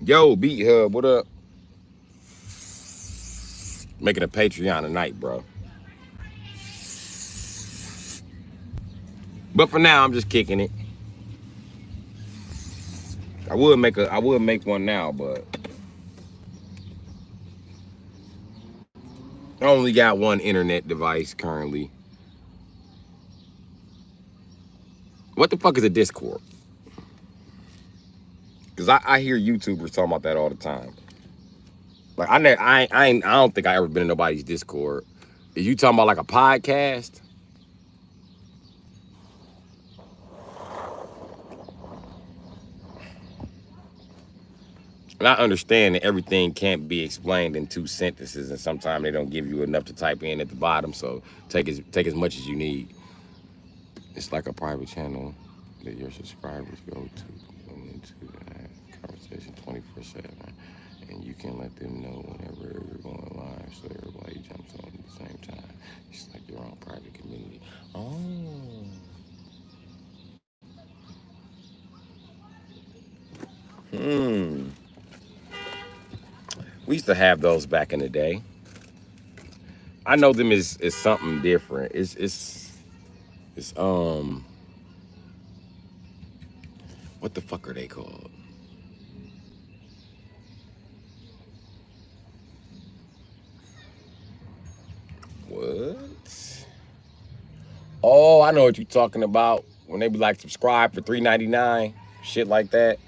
Yo, Beat Hub, what up? Making a Patreon tonight, bro. But for now, I'm just kicking it. I would make one now, but I only got one internet device currently. What the fuck is a Discord? Cause I hear YouTubers talking about that all the time. Like I don't think I ever been in nobody's Discord. Is you talking about like a podcast? And I understand that everything can't be explained in 2 sentences, and sometimes they don't give you enough to type in at the bottom. So take as much as you need. It's like a private channel that your subscribers go into that conversation 24/7, and you can let them know whenever you're going live, so everybody jumps on at the same time. It's like your own private community. Oh. We used to have those back in the day. I know them is something different. It's what the fuck are they called? What? Oh, I know what you're talking about. When they be like subscribe for $3.99, shit like that.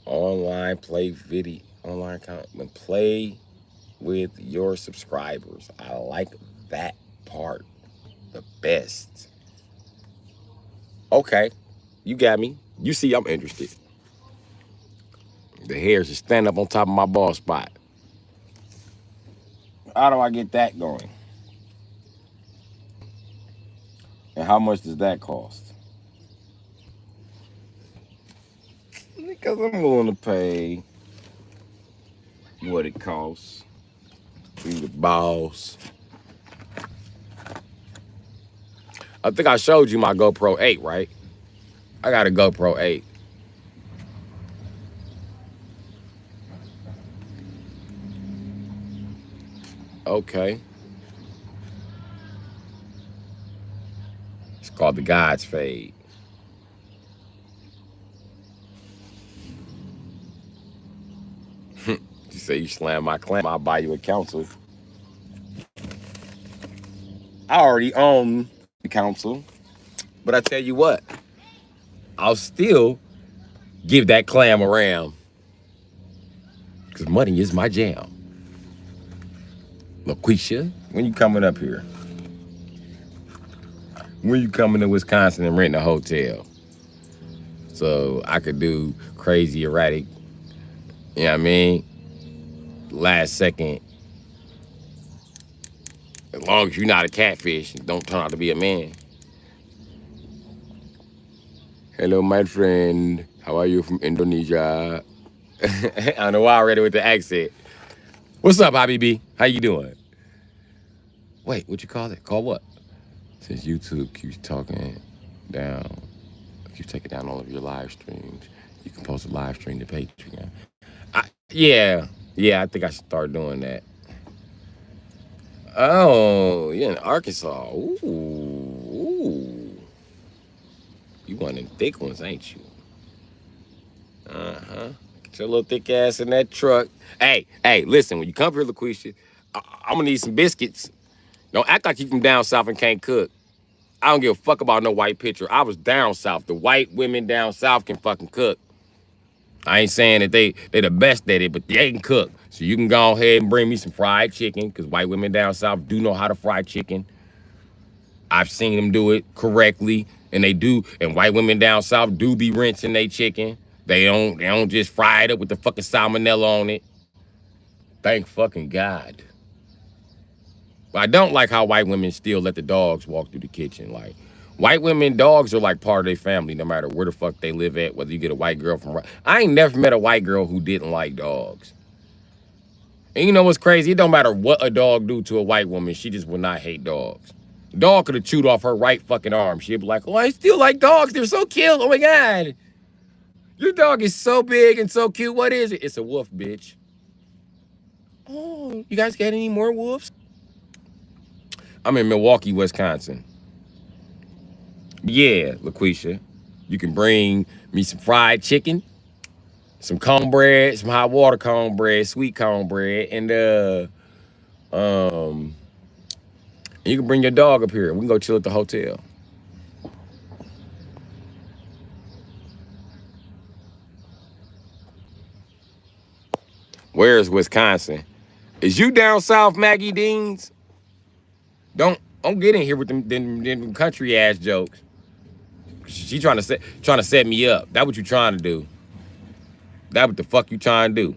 Online comment, play with your subscribers. I like that part the best. Okay, you got me. You see, I'm interested. The hairs just stand up on top of my bald spot. How do I get that going? And how much does that cost? Because I'm willing to pay what it costs. Be the boss. I think I showed you my GoPro 8, right? I got a GoPro 8. Okay. It's called the God's Fade. You say you slam my clam, I'll buy you a council. I already own the council. But I tell you what, I'll still give that clam a ram. Because money is my jam. LaQuisha, when you coming up here? When you coming to Wisconsin and renting a hotel? So I could do crazy, erratic, you know what I mean? Last second. As long as you're not a catfish and don't turn out to be a man. Hello, my friend. How are you from Indonesia? I don't know why already with the accent. What's up, Habibi? How you doing? Wait, what you call it? Call what? Since YouTube keeps taking down all of your live streams, you can post a live stream to Patreon. Yeah, I think I should start doing that. Oh, you're in Arkansas. Ooh. You one of them thick ones, ain't you? Uh-huh. Get your little thick ass in that truck. Hey, listen, when you come here, LaQuisha, I'm gonna need some biscuits. Don't act like you from down south and can't cook. I don't give a fuck about no white picture. I was down south. The white women down south can fucking cook. I ain't saying that they the best at it, but they can cook. So you can go ahead and bring me some fried chicken, because white women down south do know how to fry chicken. I've seen them do it correctly, and they do. And white women down south do be rinsing their chicken. They don't just fry it up with the fucking salmonella on it. Thank fucking God. But I don't like how white women still let the dogs walk through the kitchen. Like, White women and dogs are like part of their family, no matter where the fuck they live at. Whether you get a white girl from, I ain't never met a white girl who didn't like dogs. And you know what's crazy? It don't matter what a dog do to a white woman, she just will not hate dogs. Dog could have chewed off her right fucking arm. She'd be like, "Oh, I still like dogs. They're so cute. Oh my god, your dog is so big and so cute. What is it? It's a wolf, bitch. Oh, you guys got any more wolves? I'm in Milwaukee, Wisconsin. Yeah, LaQuisha, you can bring me some fried chicken, some cornbread, some hot water cornbread, sweet cornbread, and um, you can bring your dog up here. We can go chill at the hotel. Where's Wisconsin? Is you down south, Maggie Deans? Don't get in here with them country ass jokes. She trying to set me up. That what you trying to do? That what the fuck you trying to do?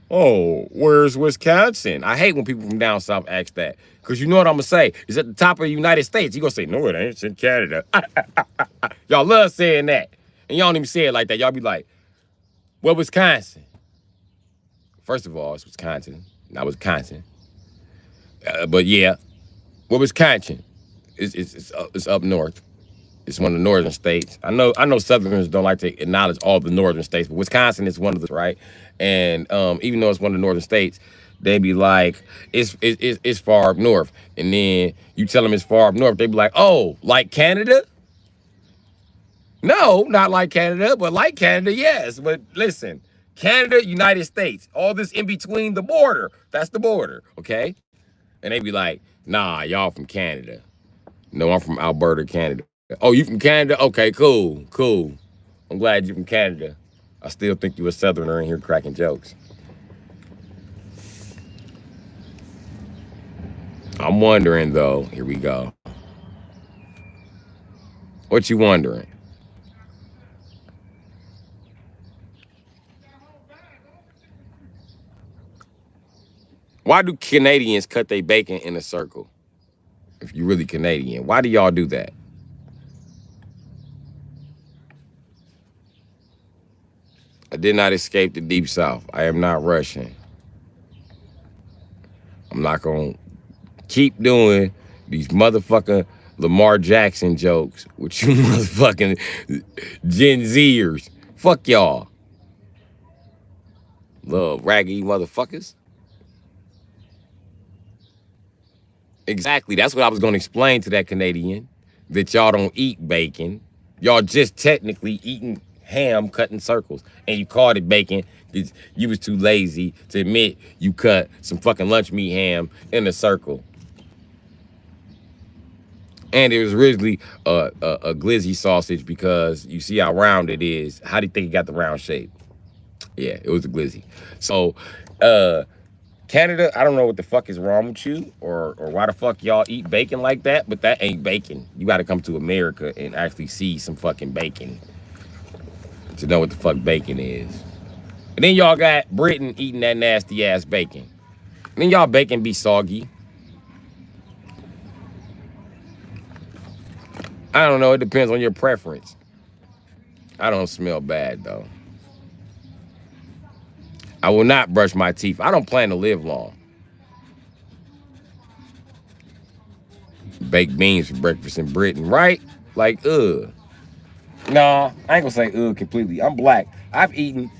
Oh, where's Wisconsin? I hate when people from down south ask that. Because you know what I'm going to say. It's at the top of the United States. You going to say, no, it ain't. It's in Canada. Y'all love saying that. And y'all don't even say it like that. Y'all be like, well, Wisconsin. First of all, it's Wisconsin, not Wisconsin. But yeah, well, Wisconsin. It's up north. It's one of the northern states. I know Southerners don't like to acknowledge all the northern states, but Wisconsin is one of the right. And even though it's one of the northern states, they be like, it's far up north. And then you tell them it's far up north, they be like, oh, like Canada? No, not like Canada, but like Canada, yes. But listen, Canada, United States, all this in between the border, that's the border, okay? And they be like, nah, y'all from Canada. No, I'm from Alberta, Canada. Oh, you from Canada? Okay, cool, cool. I'm glad you from Canada. I still think you a Southerner in here cracking jokes. I'm wondering though, here we go. What you wondering? Why do Canadians cut their bacon in a circle? If you're really Canadian, why do y'all do that? I did not escape the deep south. I am not Russian. I'm not gonna keep doing these motherfucking Lamar Jackson jokes with you motherfucking Gen Zers. Fuck y'all. Little raggedy motherfuckers. Exactly. That's what I was gonna explain to that Canadian. That y'all don't eat bacon. Y'all just technically eating ham cut in circles. And you called it bacon because you was too lazy to admit you cut some fucking lunch meat ham in a circle. And it was originally a glizzy sausage because you see how round it is. How do you think it got the round shape? Yeah, it was a glizzy. So, Canada, I don't know what the fuck is wrong with you or why the fuck y'all eat bacon like that, but that ain't bacon. You got to come to America and actually see some fucking bacon to know what the fuck bacon is. And then y'all got Britain eating that nasty ass bacon. And then y'all bacon be soggy. I don't know. It depends on your preference. I don't smell bad, though. I will not brush my teeth. I don't plan to live long. Baked beans for breakfast in Britain, right? Like, ugh. Nah, I ain't gonna say ugh completely. I'm black. I've eaten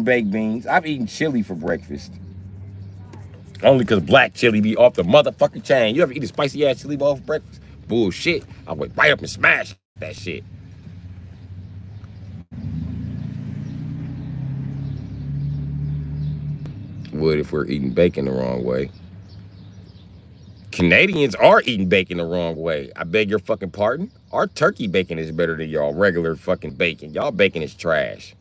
baked beans. I've eaten chili for breakfast. Only because black chili be off the motherfucking chain. You ever eat a spicy ass chili ball for breakfast? Bullshit. I went right up and smash that shit. Would if we're eating bacon the wrong way. Canadians are eating bacon the wrong way. I beg your fucking pardon. Our turkey bacon is better than y'all regular fucking bacon. Y'all bacon is trash.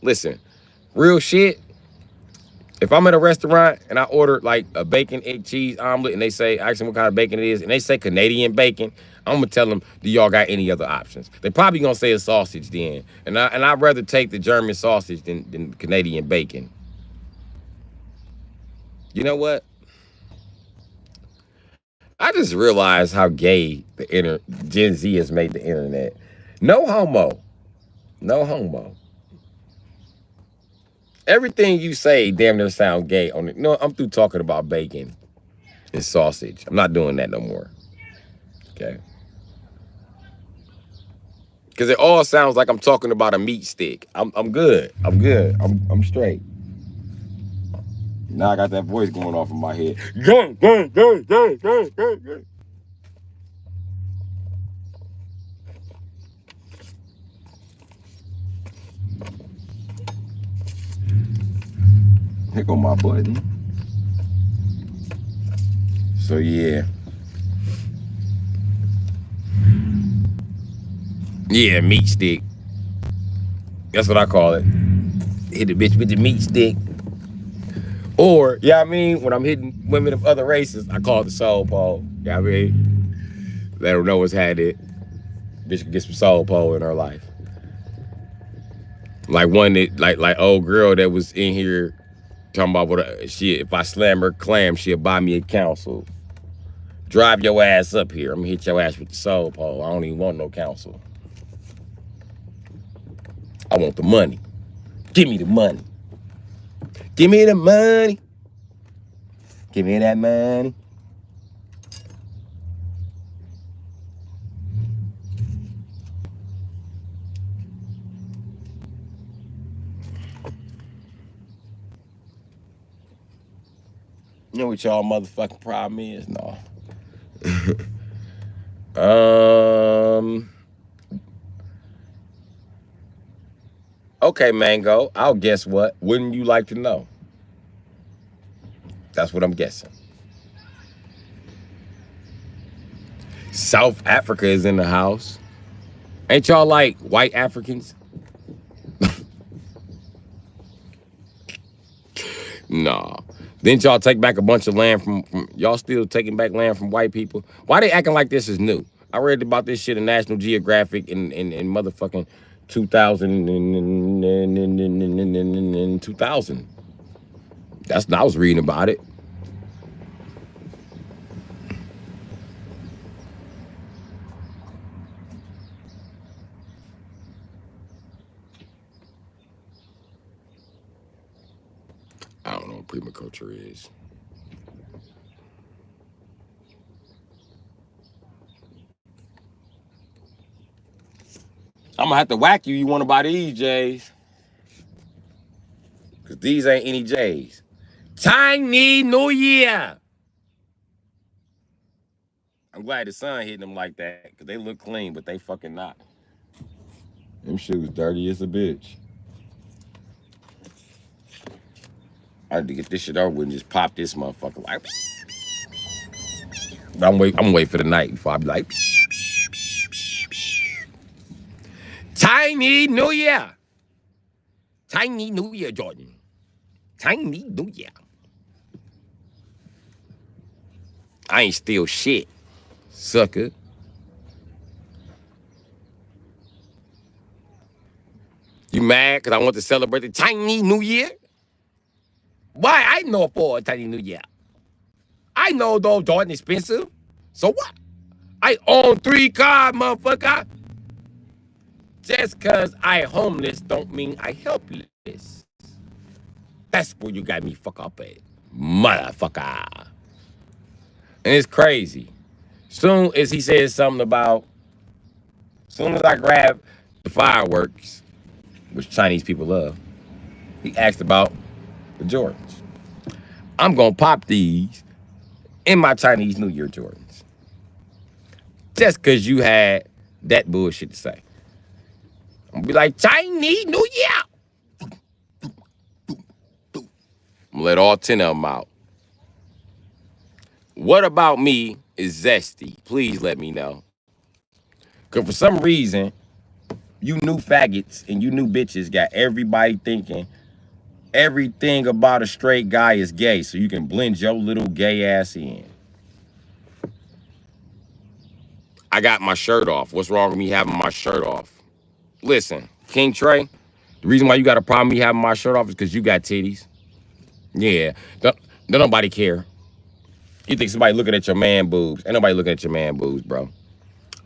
Listen, real shit. If I'm at a restaurant and I order like a bacon, egg, cheese omelet, and they say, ask them what kind of bacon it is, and they say Canadian bacon, I'm gonna tell them, do y'all got any other options? They probably gonna say a sausage then, and I'd rather take the German sausage than Canadian bacon. You know what? I just realized how gay Gen Z has made the internet. No homo. No homo. Everything you say damn near sound gay on it. No, I'm through talking about bacon and sausage. I'm not doing that no more. Okay. Because it all sounds like I'm talking about a meat stick. I'm good. I'm good. I'm straight. Now I got that voice going off in my head. Gang, gang, gang, gang, gang, gang, gang. Here go my button. So yeah. Yeah, meat stick. That's what I call it. Hit the bitch with the meat stick. Or, yeah, I mean, when I'm hitting women of other races, I call it the soul pole. Yeah, I mean, let her know what's had it. Bitch can get some soul pole in her life. Like one that, like old girl that was in here talking about what she, if I slam her clam, she'll buy me a council. Drive your ass up here. I'm gonna hit your ass with the soul pole. I don't even want no counsel. I want the money. Give me the money. Give me the money. Give me that money. You know what y'all motherfucking problem is? No. Okay, Mango. I'll guess what? Wouldn't you like to know? That's what I'm guessing. South Africa is in the house. Ain't y'all like white Africans? Nah. Didn't y'all take back a bunch of land from y'all still taking back land from white people? Why they acting like this is new? I read about this shit in National Geographic in motherfucking 2000 and 2000. I was reading about it. I don't know what permaculture is. I'm gonna have to whack you. You want to buy these J's? Because these ain't any J's. Chinese New Year. I'm glad the sun hitting them like that because they look clean, but they fucking not. Them shoes dirty as a bitch. I had to get this shit over with and just pop this motherfucker like. I'm wait for the night before I be like. Chinese New Year. Chinese New Year, Jordan. Chinese New Year. I ain't steal shit, sucker. You mad because I want to celebrate the Chinese New Year? Why? I know for a Chinese New Year. I know those Jordan expensive. So what? I own 3 cars, motherfucker. Just because I homeless don't mean I helpless. That's where you got me fuck up at, motherfucker. And it's crazy. Soon as he says something about, soon as I grab the fireworks, which Chinese people love, he asked about the Jordans. I'm gonna pop these in my Chinese New Year Jordans. Just because you had that bullshit to say. I'm gonna be like, Chinese New Year. I'm gonna let all 10 of them out. What about me is zesty? Please let me know. Because for some reason, you new faggots and you new bitches got everybody thinking everything about a straight guy is gay, so you can blend your little gay ass in. I got my shirt off. What's wrong with me having my shirt off? Listen, King Trey, the reason why you got a problem with me having my shirt off is because you got titties. Yeah, don't nobody care. You think somebody looking at your man boobs? Ain't nobody looking at your man boobs, bro.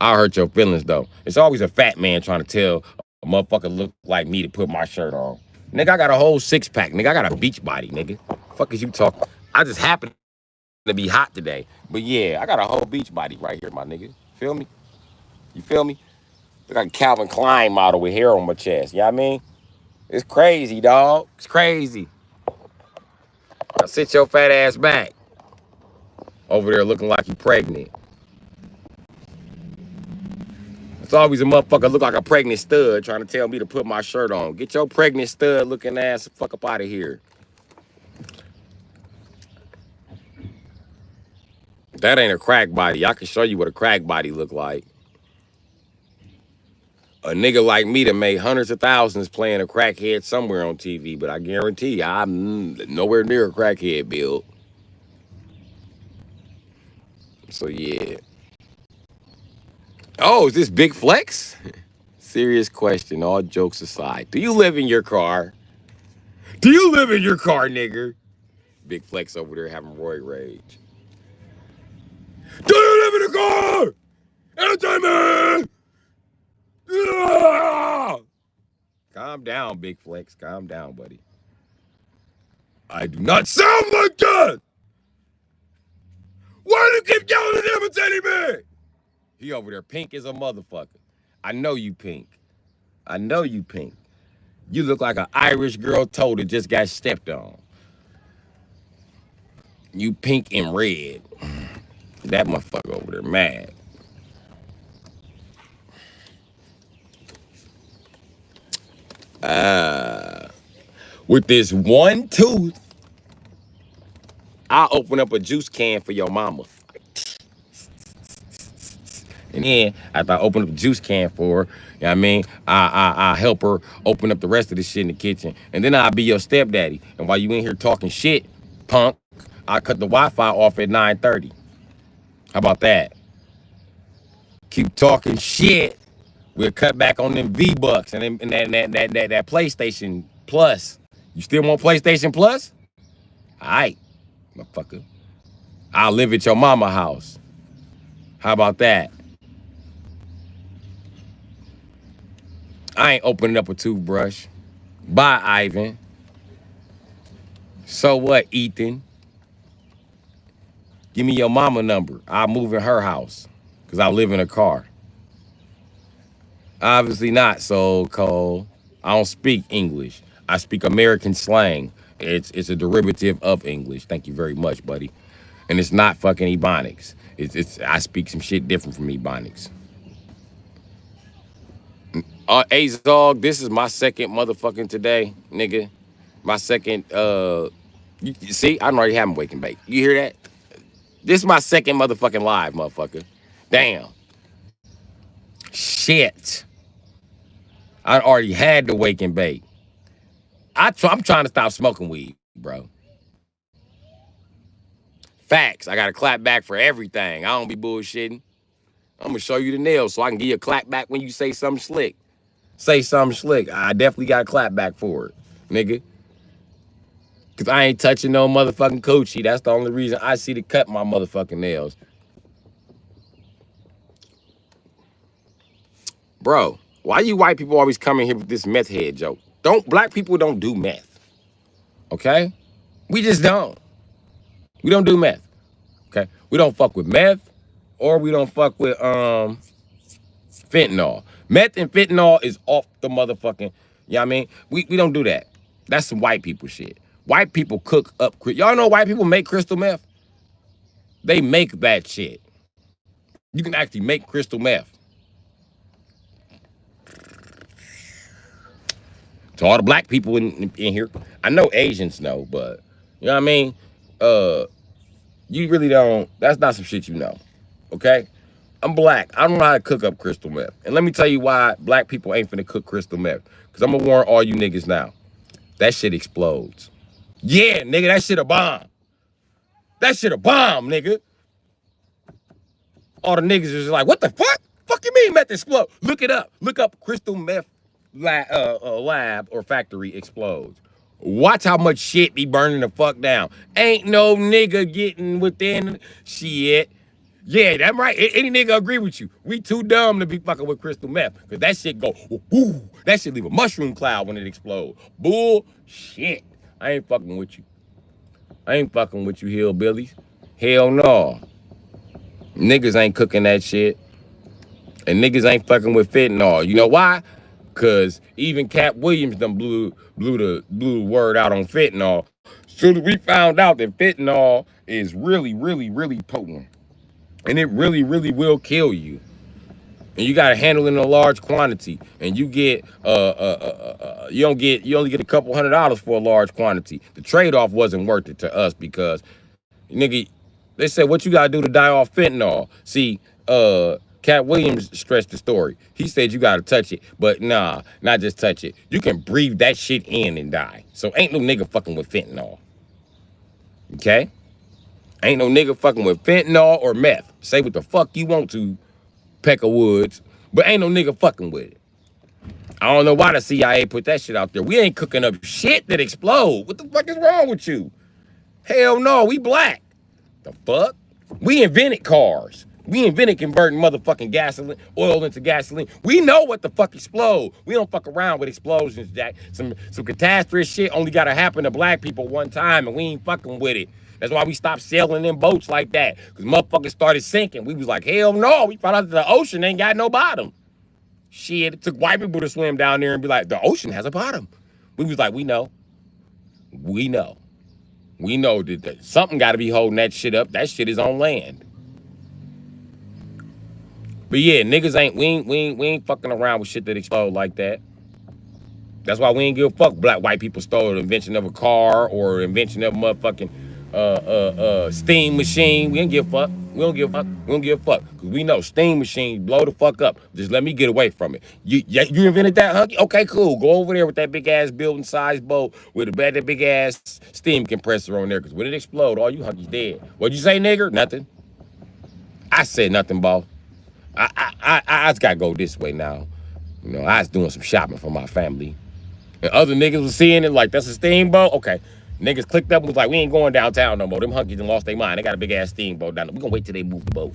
I hurt your feelings, though. It's always a fat man trying to tell a motherfucker look like me to put my shirt on. Nigga, I got a whole six-pack. Nigga, I got a beach body, nigga. Fuck is you talking? I just happen to be hot today. But yeah, I got a whole beach body right here, my nigga. Feel me? You feel me? Look like a Calvin Klein model with hair on my chest. You know what I mean? It's crazy, dog. It's crazy. Now sit your fat ass back. Over there looking like you pregnant. It's always a motherfucker look like a pregnant stud trying to tell me to put my shirt on. Get your pregnant stud looking ass the fuck up out of here. That ain't a crack body. I can show you what a crack body look like. A nigga like me that made hundreds of thousands playing a crackhead somewhere on TV, but I guarantee I'm nowhere near a crackhead build. So yeah. Oh, is this Big Flex? Serious question, all jokes aside. Do you live in your car? Do you live in your car, nigger? Big Flex over there having roid rage. Do you live in a car? Entertainment! Ah! Calm down, Big Flex. Calm down, buddy. I do not sound like that! Why do you keep yelling and imitating me? He over there pink as a motherfucker. I know you pink. I know you pink. You look like an Irish girl toe that just got stepped on. You pink and red. That motherfucker over there mad. With this one tooth, I'll open up a juice can for your mama. And then after I open up a juice can for her, you know what I mean? I help her open up the rest of the shit in the kitchen. And then I'll be your stepdaddy. And while you in here talking shit, punk, I cut the Wi-Fi off at 9:30. How about that? Keep talking shit. We'll cut back on them V-Bucks and that PlayStation Plus. You still want PlayStation Plus? All right, motherfucker. I'll live at your mama house. How about that? I ain't opening up a toothbrush. Bye, Ivan. So what, Ethan? Give me your mama number. I'll move in her house because I live in a car. Obviously not, so Cole. I don't speak English. I speak American slang. It's a derivative of English. Thank you very much, buddy. And it's not fucking Ebonics. I speak some shit different from Ebonics. Azog, this is my second motherfucking today, nigga. My second, you see, I'm already having wake and bake. You hear that? This is my second motherfucking live, motherfucker. Damn. Shit. I already had to wake and bake. I'm trying to stop smoking weed, bro. Facts. I got to clap back for everything. I don't be bullshitting. I'm going to show you the nails so I can give you a clap back when you say something slick. Say something slick. I definitely got a clap back for it, nigga. Because I ain't touching no motherfucking coochie. That's the only reason I see to cut my motherfucking nails. Bro, why you white people always coming here with this meth head joke? Black people don't do meth. Okay? We just don't. We don't do meth. Okay? We don't fuck with meth or we don't fuck with fentanyl. Meth and fentanyl is off the motherfucking, you know what I mean? We don't do that. That's some white people shit. White people cook up. Y'all know white people make crystal meth? They make that shit. You can actually make crystal meth. To all the black people in here, I know Asians know, but you know what I mean? You really don't, that's not some shit you know, okay? I'm black. I don't know how to cook up crystal meth. And let me tell you why black people ain't finna cook crystal meth. Because I'm gonna warn all you niggas now. That shit explodes. Yeah, nigga, that shit a bomb. That shit a bomb, nigga. All the niggas is just like, what the fuck? Fuck you mean meth explode? Look it up. Look up crystal meth lab or factory explodes. Watch how much shit be burning the fuck down. Ain't no nigga getting within shit. Yeah, that's right. Any nigga agree with you. We too dumb to be fucking with crystal meth. Cause that shit go, ooh, that shit leave a mushroom cloud when it explode. Bullshit. I ain't fucking with you. I ain't fucking with you, hillbillies. Hell no. Niggas ain't cooking that shit. And niggas ain't fucking with fentanyl. You know why? Cause even Cat Williams done blew the word out on fentanyl. So we found out that fentanyl is really, really, really potent. And it really, really will kill you. And you gotta handle it in a large quantity. And you get you only get a couple $100 for a large quantity. The trade-off wasn't worth it to us because nigga, they said what you gotta do to die off fentanyl. See, Cat Williams stressed the story. He said you gotta touch it, but nah, not just touch it. You can breathe that shit in and die. So ain't no nigga fucking with fentanyl. Okay? Ain't no nigga fucking with fentanyl or meth. Say what the fuck you want to, Pecker Woods, but ain't no nigga fucking with it. I don't know why the CIA put that shit out there. We ain't cooking up shit that explode. What the fuck is wrong with you? Hell no, we black. The fuck? We invented cars. We invented converting motherfucking gasoline, oil into gasoline. We know what the fuck explode. We don't fuck around with explosions, Jack. Some catastrophe shit only gotta happen to black people one time, and we ain't fucking with it. That's why we stopped sailing in boats like that. Because motherfuckers started sinking. We was like, hell no. We found out that the ocean ain't got no bottom. Shit, it took white people to swim down there and be like, the ocean has a bottom. We was like, we know. We know. We know that something got to be holding that shit up. That shit is on land. But yeah, niggas we ain't fucking around with shit that explode like that. That's why we ain't give a fuck. White people stole the invention of a car or invention of a motherfucking steam machine. We don't give a fuck. We don't give a fuck. We don't give a fuck. Cause we know steam machines blow the fuck up. Just let me get away from it. You invented that, Hunky? Okay, cool. Go over there with that big ass building size boat with that big ass steam compressor on there. Cause when it explode, all you hunkies dead. What'd you say, nigger? Nothing. I said nothing, boss. I just gotta go this way now. You know, I was doing some shopping for my family. And other niggas was seeing it like, that's a steamboat? Okay. Niggas clicked up and was like, we ain't going downtown no more. Them hunkies done lost their mind. They got a big ass steamboat down there. We gonna wait till they move the boat.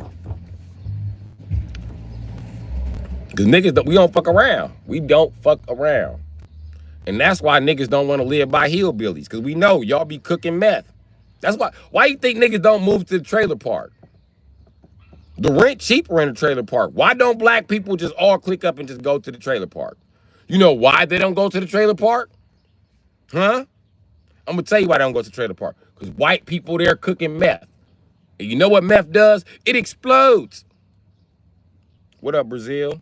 Cause niggas, we don't fuck around. We don't fuck around. And that's why niggas don't want to live by hillbillies. Cause we know y'all be cooking meth. That's why you think niggas don't move to the trailer park? The rent cheaper in the trailer park. Why don't black people just all click up and just go to the trailer park? You know why they don't go to the trailer park? Huh? I'm gonna tell you why they don't go to the trailer park. Because white people there cooking meth. And you know what meth does? It explodes. What up, Brazil?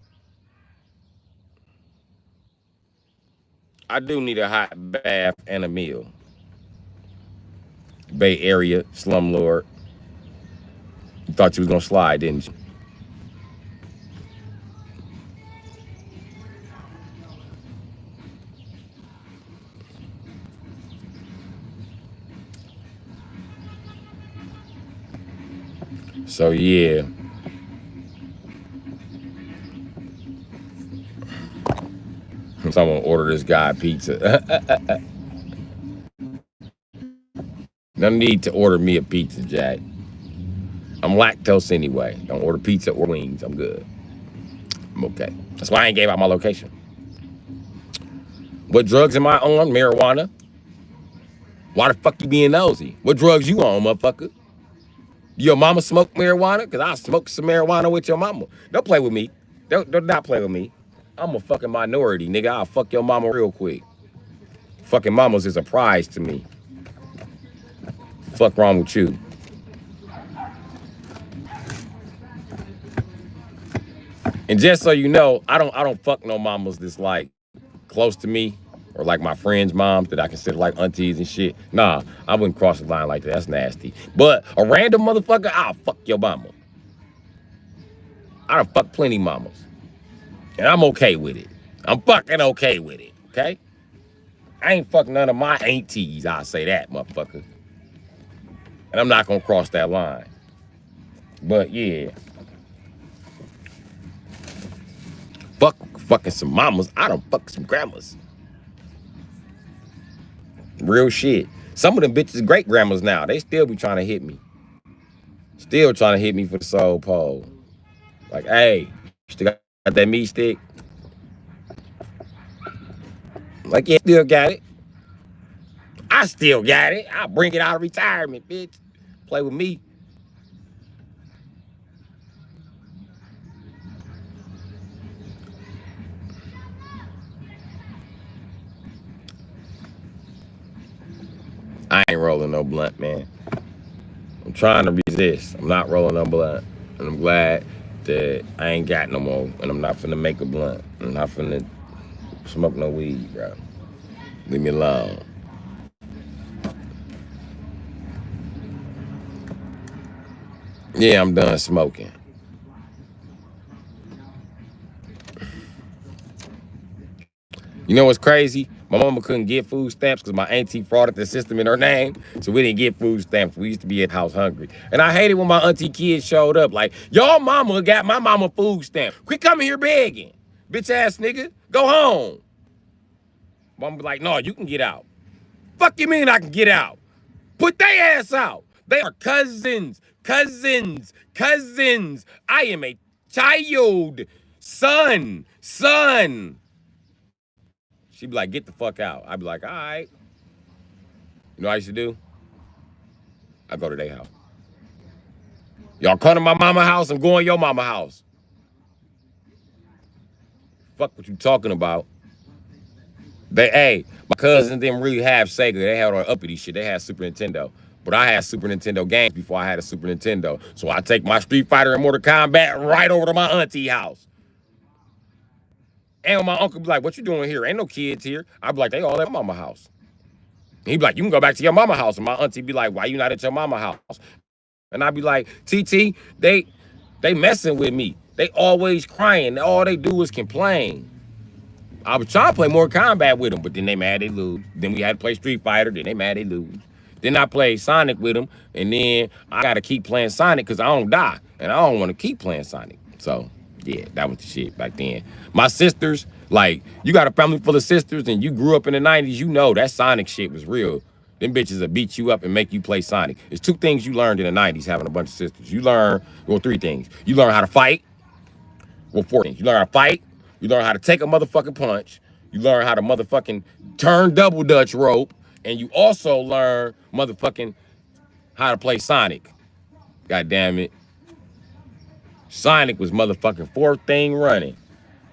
I do need a hot bath and a meal. Bay Area slumlord. You thought you was gonna slide, didn't you? So yeah. So I'm gonna order this guy pizza. No need to order me a pizza, Jack. I'm lactose anyway. Don't order pizza or wings. I'm good. I'm okay. That's why I ain't gave out my location. What drugs am I on? Marijuana. Why the fuck you being nosy? What drugs you on, motherfucker? Your mama smoke marijuana? Because I'll smoke some marijuana with your mama. Don't play with me. Don't not play with me. I'm a fucking minority, nigga. I'll fuck your mama real quick. Fucking mamas is a prize to me. Fuck wrong with you? And just so you know, I don't fuck no mamas that's like close to me or like my friends' moms that I consider like aunties and shit. Nah, I wouldn't cross the line like that. That's nasty. But a random motherfucker, I'll fuck your mama. I done fuck plenty mamas. And I'm okay with it. I'm fucking okay with it, okay? I ain't fucking none of my aunties, I'll say that, motherfucker. And I'm not gonna cross that line. But yeah. Fucking some mamas. I done fuck some grandmas. Real shit. Some of them bitches great grandmas now. They still be trying to hit me. Still trying to hit me for the soul pole. Like, hey, you still got that meat stick? Like, yeah, still got it. I still got it. I'll bring it out of retirement, bitch. Play with me. I ain't rolling no blunt, man. I'm trying to resist. I'm not rolling no blunt. And I'm glad that I ain't got no more. And I'm not finna make a blunt. I'm not finna smoke no weed, bro. Leave me alone. Yeah, I'm done smoking. You know what's crazy? My mama couldn't get food stamps because my auntie frauded the system in her name. So we didn't get food stamps. We used to be at house hungry. And I hated when my auntie kids showed up. Like, y'all mama got my mama food stamps. Quit coming here begging. Bitch ass nigga. Go home. Mama be like, no, you can get out. Fuck you mean I can get out? Put their ass out. They are cousins. Cousins. Cousins. I am a child. Son. She'd be like, get the fuck out. I'd be like, all right. You know what I used to do? I go to their house. Y'all come to my mama house, I'm going to your mama house. Fuck what you talking about. My cousins didn't really have Sega. They had all uppity shit. They had Super Nintendo. But I had Super Nintendo games before I had a Super Nintendo. So I take my Street Fighter and Mortal Kombat right over to my auntie house. And my uncle be like, what you doing here? Ain't no kids here. I'd be like, they all at my mama house. He'd be like, you can go back to your mama house. And my auntie be like, why you not at your mama house? And I'd be like, TT, they messing with me. They always crying. All they do is complain. I was trying to play more combat with them, but then they mad they lose. Then we had to play Street Fighter, then they mad they lose. Then I played Sonic with them, and then I got to keep playing Sonic because I don't die. And I don't want to keep playing Sonic. So, yeah, that was the shit back then. My sisters, like, you got a family full of sisters and you grew up in the 90s, you know that Sonic shit was real. Them bitches will beat you up and make you play Sonic. It's two things you learned in the 90s having a bunch of sisters. You learn, well, three things. You learn how to fight. Well, four things. You learn how to fight. You learn how to take a motherfucking punch. You learn how to motherfucking turn double dutch rope. And you also learn motherfucking how to play Sonic. God damn it. Sonic was motherfucking fourth thing running.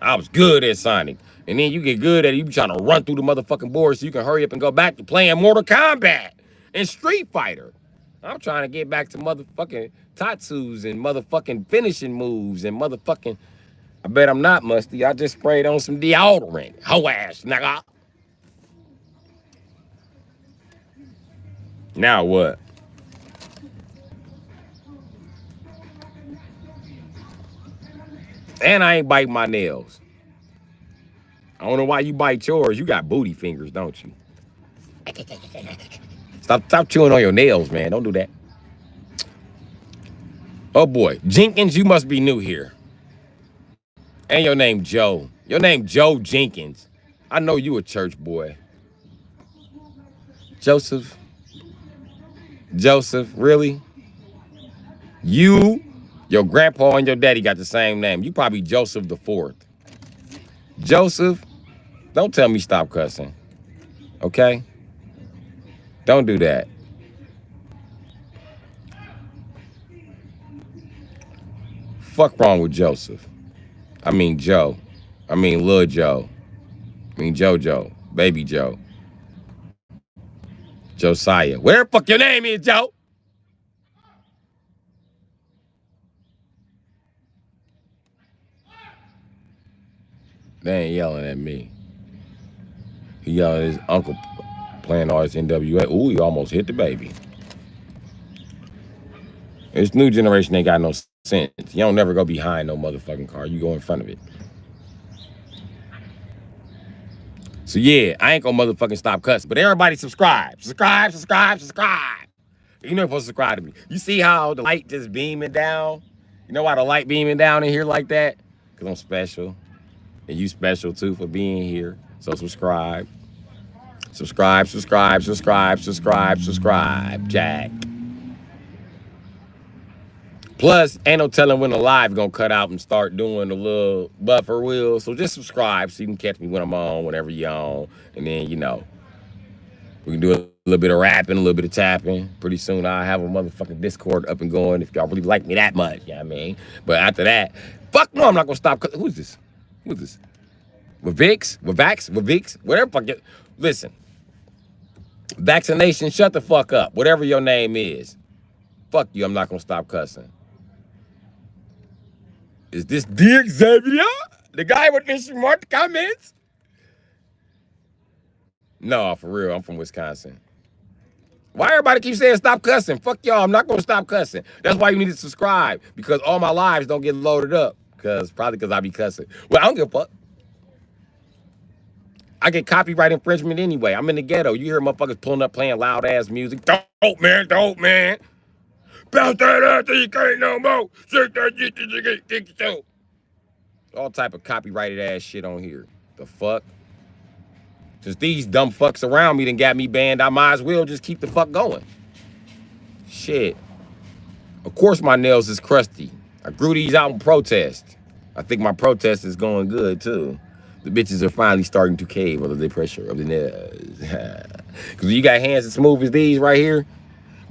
I was good at Sonic. And then you get good at it, you be trying to run through the motherfucking board so you can hurry up and go back to playing Mortal Kombat and Street Fighter. I'm trying to get back to motherfucking tattoos and motherfucking finishing moves and motherfucking... I bet I'm not musty. I just sprayed on some deodorant. Ho ass, nigga. Now what? And I ain't bite my nails. I don't know why you bite yours. You got booty fingers, don't you? Stop chewing on your nails, man. Don't do that. Oh boy, Jenkins, you must be new here. And your name Joe. Your name Joe Jenkins. I know you a church boy. Joseph, really? You, your grandpa and your daddy got the same name. You probably Joseph the Fourth. Joseph, don't tell me stop cussing. Okay? Don't do that. Fuck wrong with Joseph. I mean Joe. I mean Lil Joe. I mean JoJo. Baby Joe. Josiah. Where the fuck your name is, Joe? They ain't yelling at me. He yelling at his uncle playing all his NWA. Ooh, he almost hit the baby. This new generation ain't got no sense. You don't never go behind no motherfucking car. You go in front of it. So yeah, I ain't gonna motherfucking stop cussing. But everybody subscribe. Subscribe. You know you're supposed to subscribe to me. You see how the light just beaming down? You know why the light beaming down in here like that? Because I'm special. And you special too for being here. So subscribe. Subscribe, subscribe, subscribe, subscribe, subscribe, Jack. Plus, ain't no telling when the live gonna cut out and start doing the little buffer wheel. So just subscribe so you can catch me when I'm on, whenever you're on. And then, you know, we can do a little bit of rapping, a little bit of tapping. Pretty soon I'll have a motherfucking Discord up and going if y'all really like me that much, you know what I mean? But after that, fuck no, I'm not gonna stop. Who's this? Who's this? With Vix? With Vax? With Vix? Whatever fuck it. Listen. Vaccination, shut the fuck up. Whatever your name is. Fuck you, I'm not gonna stop cussing. Is this Dear Xavier? The guy with the smart comments? No, for real, I'm from Wisconsin. Why everybody keep saying stop cussing? Fuck y'all, I'm not gonna stop cussing. That's why you need to subscribe, because all my lives don't get loaded up. Probably because I be cussing. Well, I don't give a fuck. I get copyright infringement anyway. I'm in the ghetto. You hear motherfuckers pulling up playing loud ass music. Dope, man, dope, man. Bounce that ass till you can't no more. Shake that shit till you get kicked so. All type of copyrighted ass shit on here. The fuck? Since these dumb fucks around me done got me banned, I might as well just keep the fuck going. Shit. Of course my nails is crusty. I grew these out in protest. I think my protest is going good too. The bitches are finally starting to cave under the pressure of the nails. Because you got hands as smooth as these right here,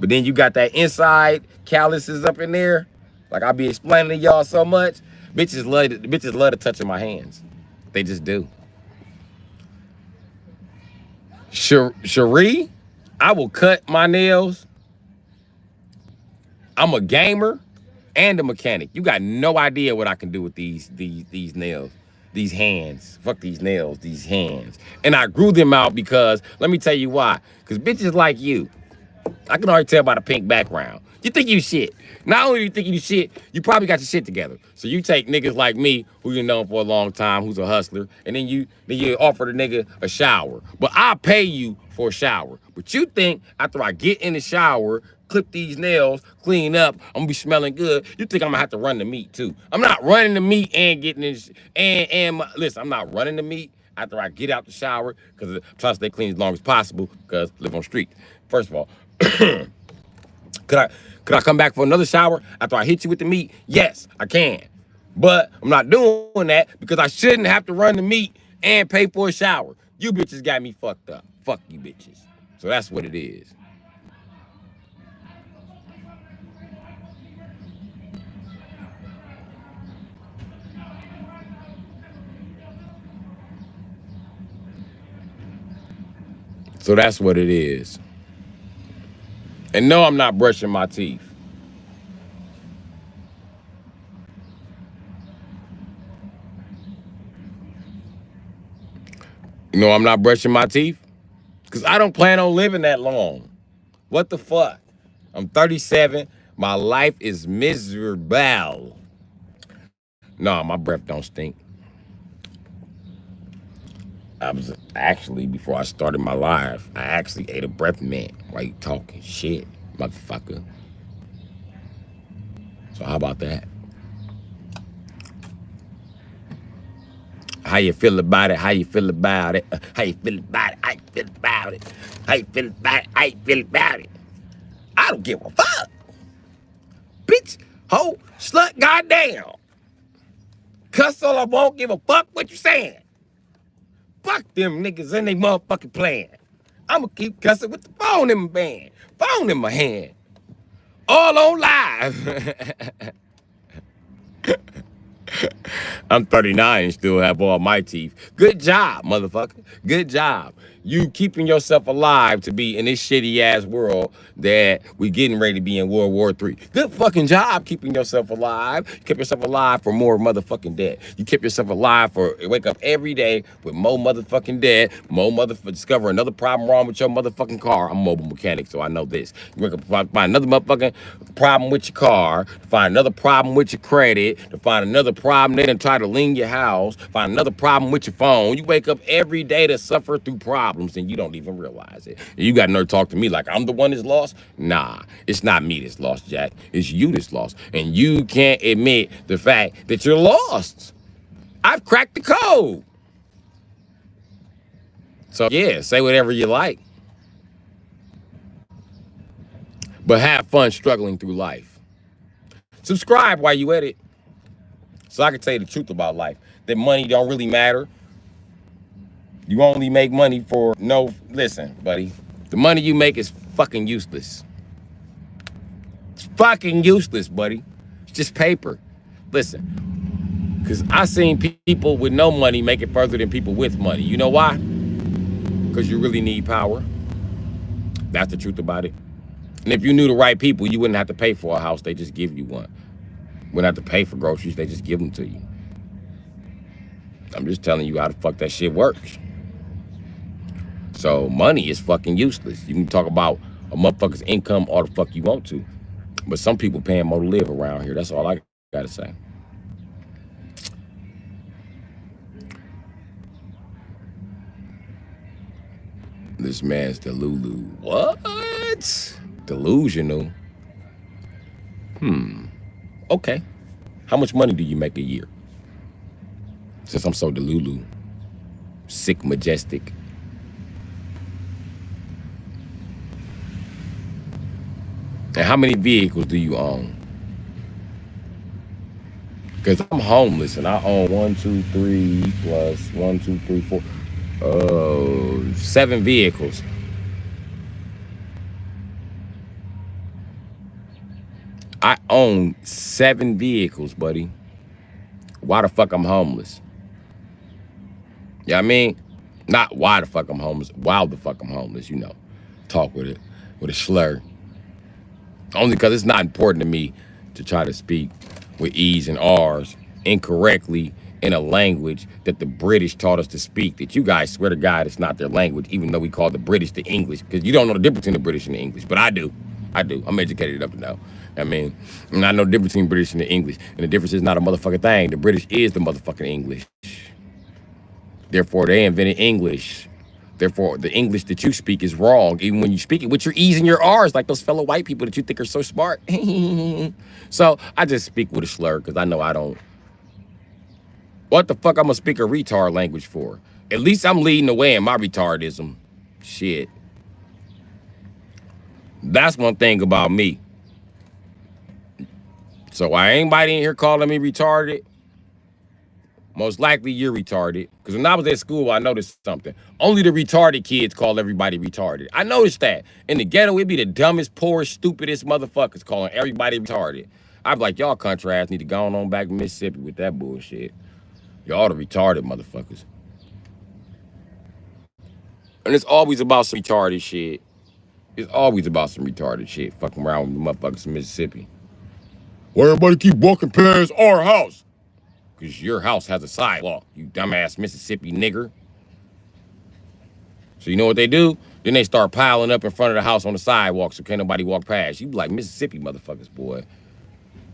but then you got that inside calluses up in there. Like I be explaining to y'all so much. Bitches love to touching my hands. They just do. Cherie, I will cut my nails. I'm a gamer and a mechanic. You got no idea what I can do with these nails. These hands. Fuck these nails, these hands. And I grew them out because, let me tell you why. Because bitches like you, I can already tell by the pink background. You think you shit. Not only do you think you shit, you probably got your shit together. So you take niggas like me, who you known for a long time, who's a hustler, and then you offer the nigga a shower. But I'll pay you for a shower. But you think after I get in the shower, clip these nails, clean up, I'm gonna be smelling good. You think I'm gonna have to run the meat too? I'm not running the meat and getting this listen, I'm not running the meat after I get out the shower because I'm trying to stay clean as long as possible because I live on the street. First of all, could I come back for another shower after I hit you with the meat? Yes, I can. But I'm not doing that because I shouldn't have to run the meat and pay for a shower. You bitches got me fucked up. Fuck you bitches. So that's what it is. So that's what it is. And no, I'm not brushing my teeth. No, I'm not brushing my teeth because I don't plan on living that long. What the fuck? I'm 37. My life is miserable. No, my breath don't stink. I was actually, before I started my life, I actually ate a breath mint while you talking shit, motherfucker. So how about that? How you feel about it? How you feel about it? How you feel about it? How you feel about it? How you feel about it? How you feel about it? I don't give a fuck. Bitch, hoe, slut, goddamn. Cuss all I won't, give a fuck what you saying. Fuck them niggas and they motherfucking plan. I'ma keep cussing with the phone in my hand. Phone in my hand. All on live. I'm 39 and still have all my teeth. Good job, motherfucker. Good job. You keeping yourself alive to be in this shitty ass world that we getting ready to be in World War III. Good fucking job keeping yourself alive. You kept yourself alive for more motherfucking debt. You kept yourself alive for wake up every day with more motherfucking debt, more motherfucking discover another problem wrong with your motherfucking car. I'm a mobile mechanic, so I know this. You wake up find another motherfucking problem with your car, find another problem with your credit, to find another problem they done try to lean your house, find another problem with your phone. You wake up every day to suffer through problems and you don't even realize it. And you got nerve to talk to me like I'm the one that's lost? Nah, it's not me that's lost, Jack. It's you that's lost. And you can't admit the fact that you're lost. I've cracked the code. So yeah, say whatever you like. But have fun struggling through life. Subscribe while you at it. So I can tell you the truth about life. That money don't really matter. You only make money for no, listen, buddy. The money you make is fucking useless. It's fucking useless, buddy. It's just paper. Listen, because I seen people with no money make it further than people with money. You know why? Because you really need power. That's the truth about it. And if you knew the right people, you wouldn't have to pay for a house. They just give you one. You wouldn't have to pay for groceries. They just give them to you. I'm just telling you how the fuck that shit works. So money is fucking useless. You can talk about a motherfucker's income all the fuck you want to. But some people paying more to live around here. That's all I gotta say. This man's delulu. What? Delusional? Okay. How much money do you make a year? Since I'm so delulu. Sick, majestic. And how many vehicles do you own? Because I'm homeless and I own 1, 2, 3 plus 1, 2, 3, 4. 7 vehicles. I own 7 vehicles, buddy. Why the fuck I'm homeless? You know what I mean? Not why the fuck I'm homeless. While the fuck I'm homeless, you know. Talk with a slur. Only because it's not important to me to try to speak with E's and R's incorrectly in a language that the British taught us to speak, that you guys swear to God it's not their language, even though we call the British the English, because you don't know the difference between the British and the English, but I do. I'm educated enough to know. I mean, and I know the difference between British and the English, and the difference is not a motherfucking thing. The British is the motherfucking English. Therefore, they invented English. Therefore, the English that you speak is wrong, even when you speak it with your E's and your R's, like those fellow white people that you think are so smart. So I just speak with a slur, because I know I don't. What the fuck I'm gonna speak a retard language for? At least I'm leading the way in my retardism. Shit. That's one thing about me. So why ain't anybody in here calling me retarded? Most likely you're retarded. Because when I was at school, I noticed something. Only the retarded kids call everybody retarded. I noticed that. In the ghetto, it'd be the dumbest, poorest, stupidest motherfuckers calling everybody retarded. I'd be like, y'all country ass need to go on back to Mississippi with that bullshit. Y'all the retarded motherfuckers. And it's always about some retarded shit. It's always about some retarded shit. Fucking around with the motherfuckers in Mississippi. Why everybody keep walking past our house? Because your house has a sidewalk, you dumbass Mississippi nigger. So you know what they do? Then they start piling up in front of the house on the sidewalk so can't nobody walk past. You be like, Mississippi motherfuckers, boy.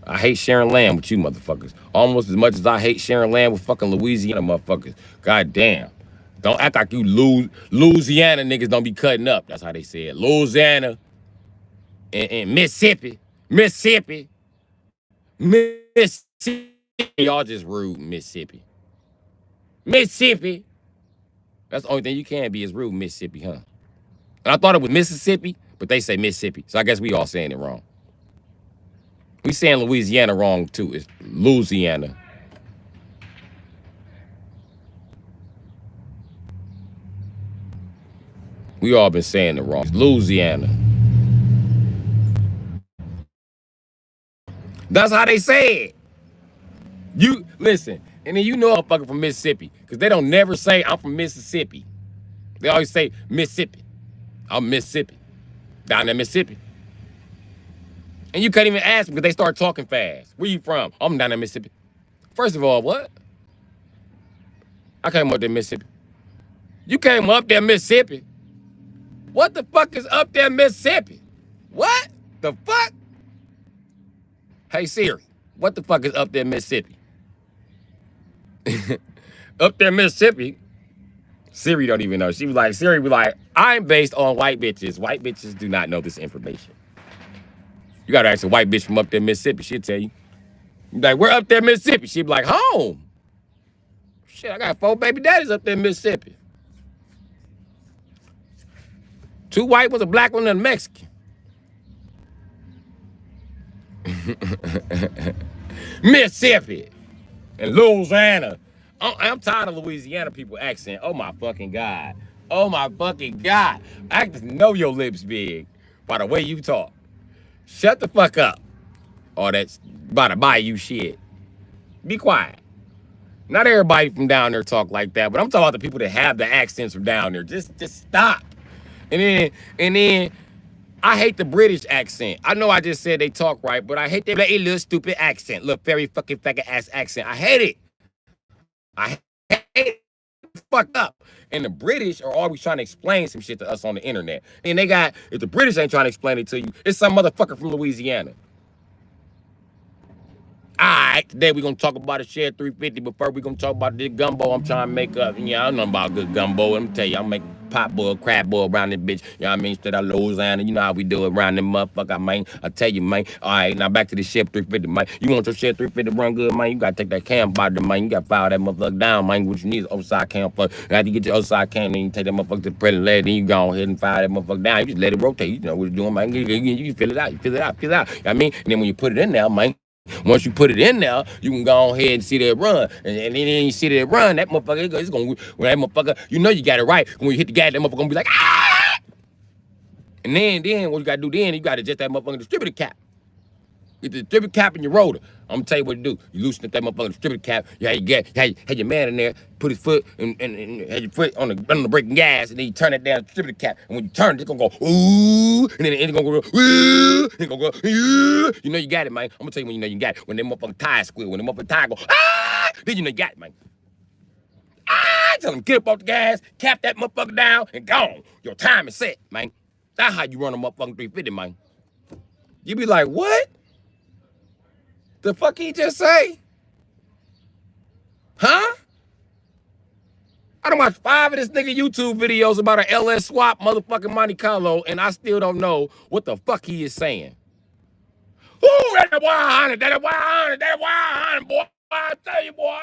I hate sharing land with you motherfuckers. Almost as much as I hate sharing land with fucking Louisiana motherfuckers. God damn. Don't act like you Louisiana niggas don't be cutting up. That's how they say it. Louisiana and Mississippi. Mississippi. Mississippi. Y'all just rude, Mississippi. Mississippi. That's the only thing you can be is rude, Mississippi, huh? And I thought it was Mississippi, but they say Mississippi. So I guess we all saying it wrong. We saying Louisiana wrong, too. It's Louisiana. We all been saying it wrong. It's Louisiana. That's how they say it. You listen, and then you know I'm fucking from Mississippi, because they don't never say I'm from Mississippi. They always say Mississippi. I'm Mississippi. Down in Mississippi. And you can't even ask them because they start talking fast. Where you from? I'm down in Mississippi. First of all, what? I came up there, Mississippi. You came up there, Mississippi. What the fuck is up there, Mississippi? What the fuck? Hey, Siri, what the fuck is up there, Mississippi? Up there, Mississippi. Siri don't even know. She was like, Siri was like, I'm based on white bitches. White bitches do not know this information. You gotta ask a white bitch from up there, Mississippi. She'll tell you. You like, we're up there, Mississippi. She'll be like, home. Shit, I got 4 baby daddies up there, Mississippi. 2 white ones, a black one, and a Mexican. Mississippi and Louisiana. I'm tired of Louisiana people accent. Oh my fucking God. Oh my fucking God. I just know your lips big by the way you talk. Shut the fuck up. Or that's about to buy you shit. Be quiet. Not everybody from down there talk like that, but I'm talking about the people that have the accents from down there. Just stop. And then I hate the British accent. I know I just said they talk right, but I hate that little stupid accent. Look, very fucking faggot ass accent. I hate it. I hate it. Fucked up. And the British are always trying to explain some shit to us on the internet. And they got, if the British ain't trying to explain it to you, it's some motherfucker from Louisiana. Alright, today we're gonna talk about a Shed 350, but first we're gonna talk about this gumbo I'm trying to make up. Yeah, I don't know about good gumbo. Let me tell you, I'm making pot boil, crab boil around this bitch. You know what I mean? Instead of Louisiana, you know how we do it around them motherfucker, man. I tell you, man. Alright, now back to the Shed 350, man. You want your Shed 350 to run good, man? You gotta take that cam out there, man. You gotta file that motherfucker down, man. What you need is outside cam first. After you get your outside cam, then you take that motherfucker to the present leg, then you go ahead and file that motherfucker down. You just let it rotate. You know what you're doing, man. You fill it out, you fill it out, fill it out. You know what I mean? And then when you put it in there, man. Once you put it in there, you can go ahead and see that run. And then you see that run, that motherfucker, it's gonna, when that motherfucker, you know you got it right. When you hit the gas, that motherfucker gonna be like, ah! And then what you gotta do then, you gotta adjust that motherfucking distributor cap. Get the distributor cap in your rotor. I'm gonna tell you what to do. You loosen up that motherfucking distributor cap. You had your man in there, put his foot and had your foot on the braking gas, and then you turn that down distributor cap. And when you turn it, it's gonna go ooh, and then it's gonna go ooh, and it's gonna go ooh. You know you got it, man. I'm gonna tell you when you know you got it. When that motherfucking tire squeal, when the motherfucking tire go ah, then you know you got it, man. Ah, tell them get up off the gas, cap that motherfucker down, and gone. Your time is set, man. That's how you run a motherfucking 350, man. You be like, what? The fuck he just say? Huh? I done watched 5 of this nigga YouTube videos about an LS swap motherfucking Monte Carlo, and I still don't know what the fuck he is saying. Ooh, that's a 100, that's a 100, that's a 100, boy. I tell you, boy.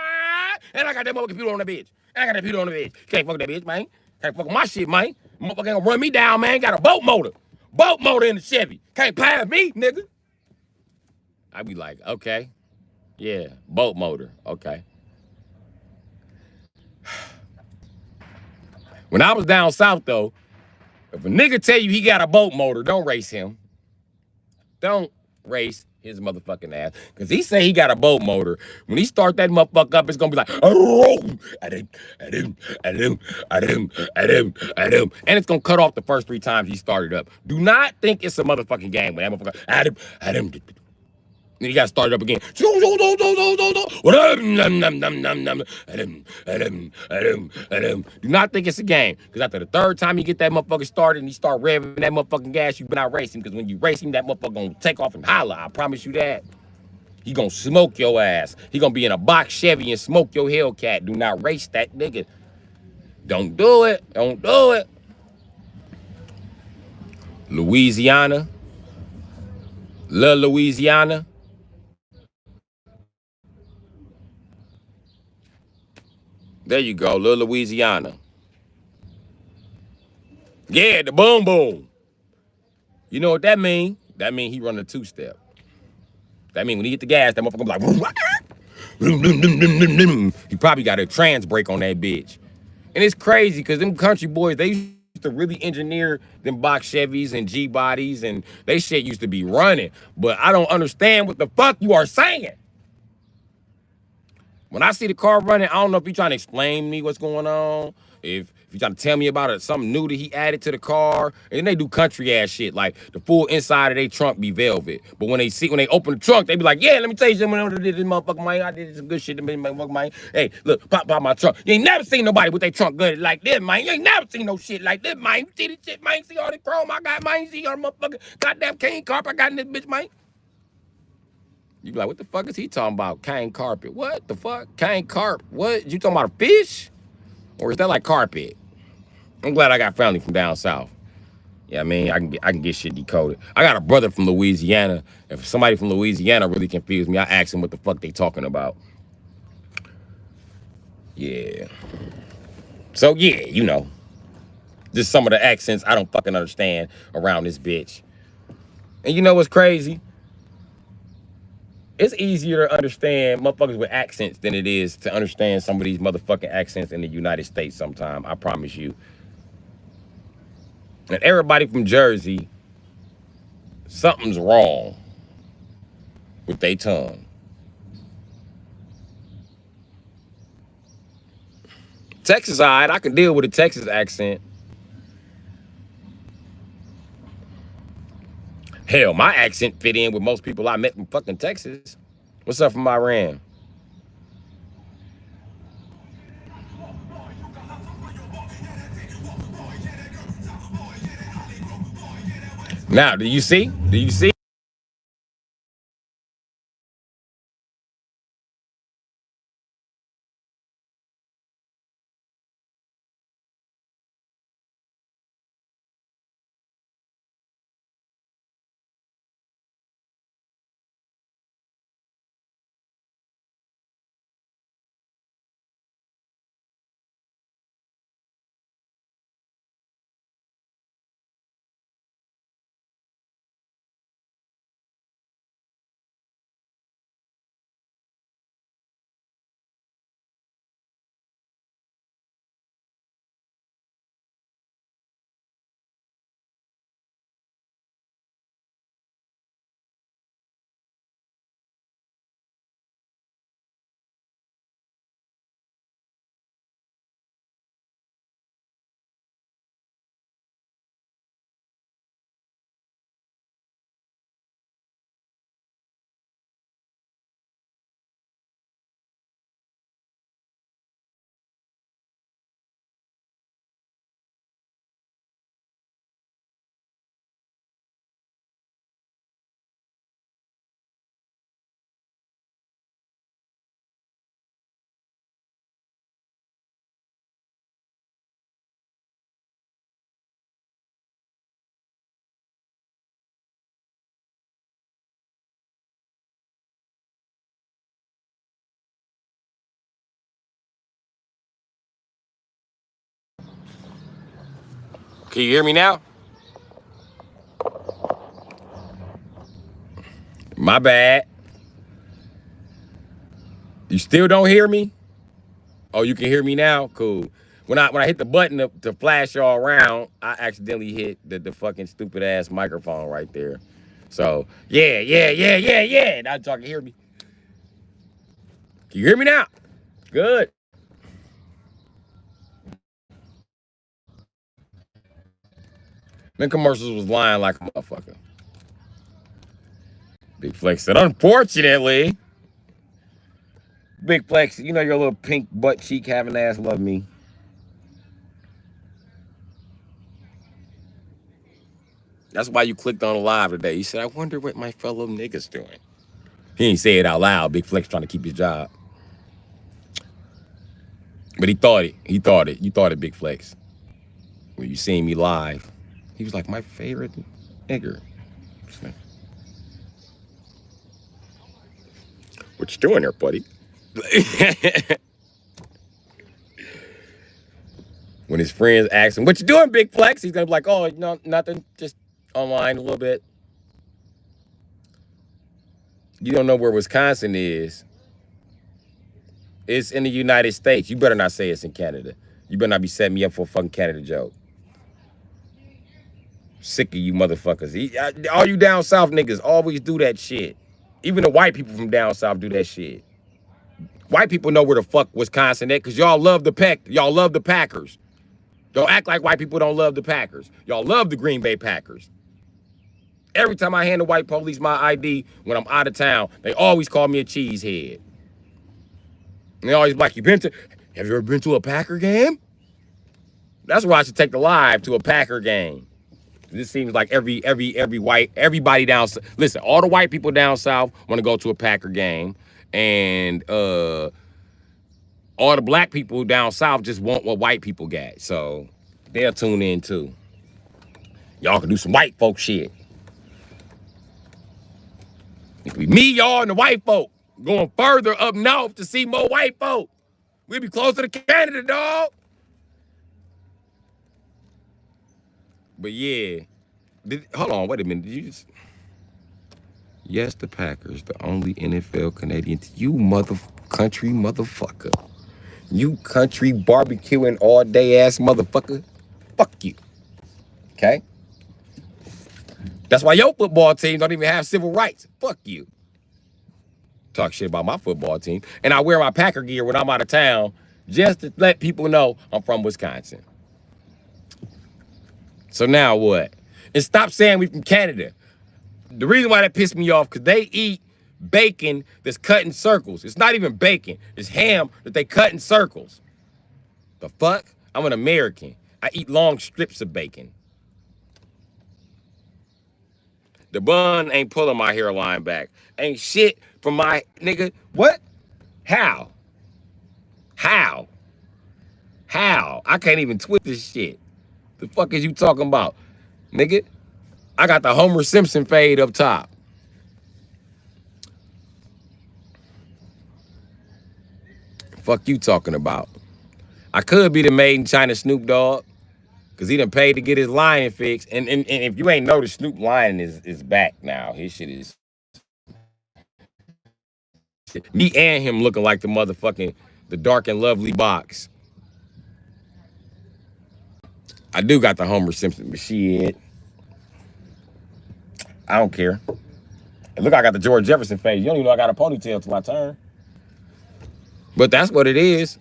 And I got that motherfucking computer on the bitch. And I got that computer on the bitch. Can't fuck that bitch, man. Can't fuck my shit, man. Motherfucker ain't gonna run me down, man. Got a boat motor. Boat motor in the Chevy. Can't pass me, nigga. I be like, okay. Yeah, boat motor. Okay. When I was down south, though, if a nigga tell you he got a boat motor, don't race him. Don't race his motherfucking ass. Because he say he got a boat motor. When he start that motherfucker up, it's going to be like, and it's going to cut off the first 3 times he started up. Do not think it's a motherfucking game when that motherfucker, then you got to start it up again. Do not think it's a game. Because after the 3rd time you get that motherfucker started and you start revving that motherfucking gas, you better not racing. Because when you racing, that motherfucker going to take off and holler. I promise you that. He going to smoke your ass. He going to be in a box Chevy and smoke your Hellcat. Do not race that nigga. Don't do it. Don't do it. Louisiana. Louisiana. There you go, little Louisiana. Yeah, the boom boom. You know what that mean? That mean he running a 2-step. That mean when he hit the gas, that motherfucker like, he probably got a trans brake on that bitch. And it's crazy because them country boys, they used to really engineer them box Chevys and G bodies, and they shit used to be running. But I don't understand what the fuck you are saying. When I see the car running, I don't know if you're trying to explain to me what's going on. If you're trying to tell me about it, something new that he added to the car. And they do country ass shit. Like the full inside of their trunk be velvet. But when they open the trunk, they be like, yeah, let me tell you something. I did this motherfucker, man. I did some good shit to me, motherfucker, man. Hey, look, pop my trunk. You ain't never seen nobody with their trunk good like this, man. You ain't never seen no shit like this, man. You see this shit, man. See all the chrome I got, man. You see all the motherfucker goddamn cane carpet I got in this bitch, man. You be like, what the fuck is he talking about? Cane carpet. What the fuck? Cane carp. What? You talking about a fish? Or is that like carpet? I'm glad I got family from down south. Yeah, I mean, I can get shit decoded. I got a brother from Louisiana. If somebody from Louisiana really confused me, I ask him what the fuck they talking about. Yeah. So yeah, you know. Just some of the accents I don't fucking understand around this bitch. And you know what's crazy? It's easier to understand motherfuckers with accents than it is to understand some of these motherfucking accents in the United States sometime. I promise you. And everybody from Jersey, something's wrong with their tongue. Texas, all right, I can deal with a Texas accent. Hell, my accent fit in with most people I met from fucking Texas. What's up from Iran? Now, do you see? Do you see? Can you hear me now? My bad. You still don't hear me? Oh, you can hear me now? Cool. When I hit the button to flash y'all around, I accidentally hit the fucking stupid ass microphone right there. So yeah. Now y'all can hear me. Can you hear me now? Good. Them commercials was lying like a motherfucker. Big Flex said, unfortunately. Big Flex, you know your little pink butt cheek having ass love me. That's why you clicked on live today. You said, I wonder what my fellow niggas doing. He ain't say it out loud. Big Flex trying to keep his job. But he thought it. He thought it. You thought it, Big Flex. When you seen me live, he was like, my favorite nigger. What you doing there, buddy? When his friends ask him, what you doing, Big Flex? He's gonna be like, oh, no, nothing. Just online a little bit. You don't know where Wisconsin is. It's in the United States. You better not say it's in Canada. You better not be setting me up for a fucking Canada joke. Sick of you motherfuckers. All you down south niggas always do that shit. Even the white people from down south do that shit. White people know where the fuck Wisconsin at because y'all love the Y'all love the Packers. Don't act like white people don't love the Packers. Y'all love the Green Bay Packers. Every time I hand the white police my ID when I'm out of town, they always call me a cheesehead. And they always like, have you ever been to a Packer game? That's why I should take the live to a Packer game. This seems like everybody down south. Listen, all the white people down south want to go to a Packer game, and all the black people down south just want what white people got. So they'll tune in too. Y'all can do some white folk shit. It could be me, y'all, and the white folk going further up north to see more white folk. We'll be closer to Canada, dog. But yeah. Hold on, wait a minute. Did you just... Yes, the Packers, the only NFL Canadian. You country motherfucker. You country barbecuing all day ass motherfucker. Fuck you. Okay? That's why your football team don't even have civil rights. Fuck you. Talk shit about my football team. And I wear my Packer gear when I'm out of town just to let people know I'm from Wisconsin. So now what? And stop saying we from Canada. The reason why that pissed me off, because they eat bacon that's cut in circles. It's not even bacon. It's ham that they cut in circles. The fuck? I'm an American. I eat long strips of bacon. The bun ain't pulling my hairline back. Ain't shit from my nigga. What? How? How? How? I can't even twist this shit. The fuck is you talking about? Nigga, I got the Homer Simpson fade up top. Fuck you talking about? I could be the made in China Snoop Dogg, because he done paid to get his lion fixed. And if you ain't noticed, Snoop Lion is back now. His shit is... Me and him looking like the dark and lovely box. I do got the Homer Simpson, but shit, I don't care. And look, I got the George Jefferson face. You don't even know I got a ponytail till I turn. But that's what it is.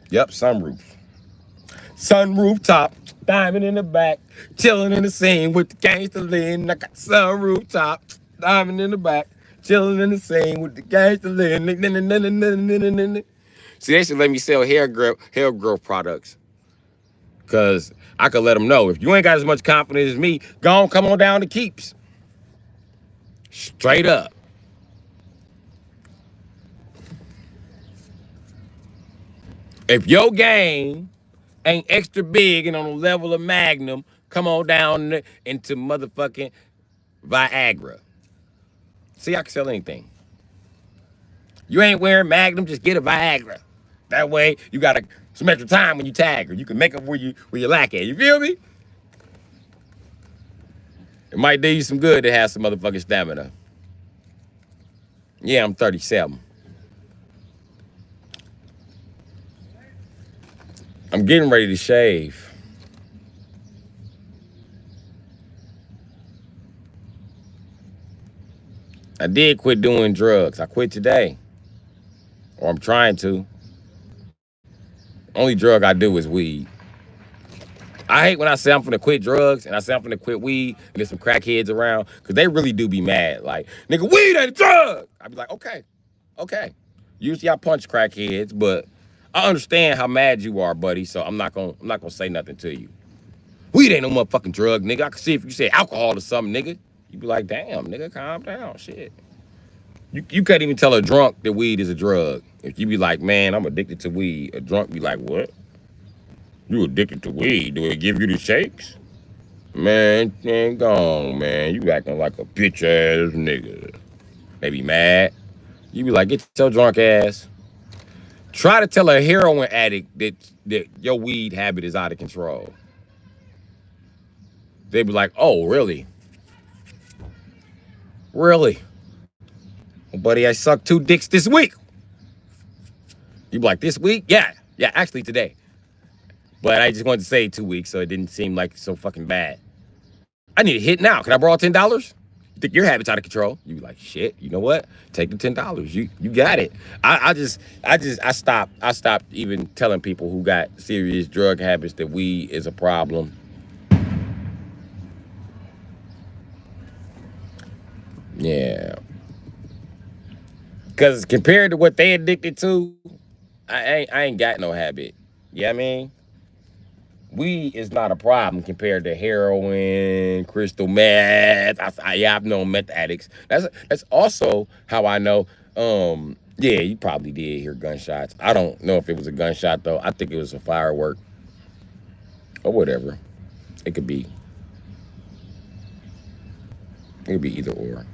Yep, sunroof. Sunroof top, diamond in the back, chilling in the scene with the gangster lean. I got sunroof top, diamond in the back, chilling in the scene with the gangster lean. See, they should let me sell hair growth products. Because I could let them know, if you ain't got as much confidence as me, go on, come on down to Keeps. Straight up. If your game ain't extra big and on the level of Magnum, come on down into motherfucking Viagra. See, I can sell anything. You ain't wearing Magnum, just get a Viagra. That way, you got some extra time when you tag her. You can make up where you lack at. You feel me? It might do you some good to have some motherfucking stamina. Yeah, I'm 37. I'm getting ready to shave. I did quit doing drugs. I quit today. Or I'm trying to. Only drug I do is weed. I hate when I say I'm finna quit drugs and I say I'm finna quit weed and there's some crackheads around, because they really do be mad. Like, nigga, weed ain't a drug. I be like, okay. Usually I punch crackheads, but I understand how mad you are, buddy, so I'm not gonna say nothing to you. Weed ain't no motherfucking drug, nigga. I can see if you say alcohol or something, nigga. You be like, damn, nigga, calm down, shit. You can't even tell a drunk that weed is a drug. If you be like, man, I'm addicted to weed, a drunk be like, what? You addicted to weed? Do it give you the shakes? Man, gone, man. You acting like a bitch ass nigga. They be mad. You be like, get your drunk ass. Try to tell a heroin addict that your weed habit is out of control. They be like, oh, really? Really? Well, buddy, I sucked 2 dicks this week. You be like, this week? Yeah, actually today. But I just wanted to say 2 weeks so it didn't seem like so fucking bad. I need a hit now. Can I borrow $10? You think your habit's out of control? You be like, shit, you know what? Take the $10. You got it. I stopped even telling people who got serious drug habits that weed is a problem. Yeah. Because compared to what they addicted to, I ain't got no habit. You know what I mean? Weed is not a problem compared to heroin, crystal meth. I've known meth addicts. That's also how I know. Yeah, you probably did hear gunshots. I don't know if it was a gunshot though. I think it was a firework or whatever. It could be. It could be either or.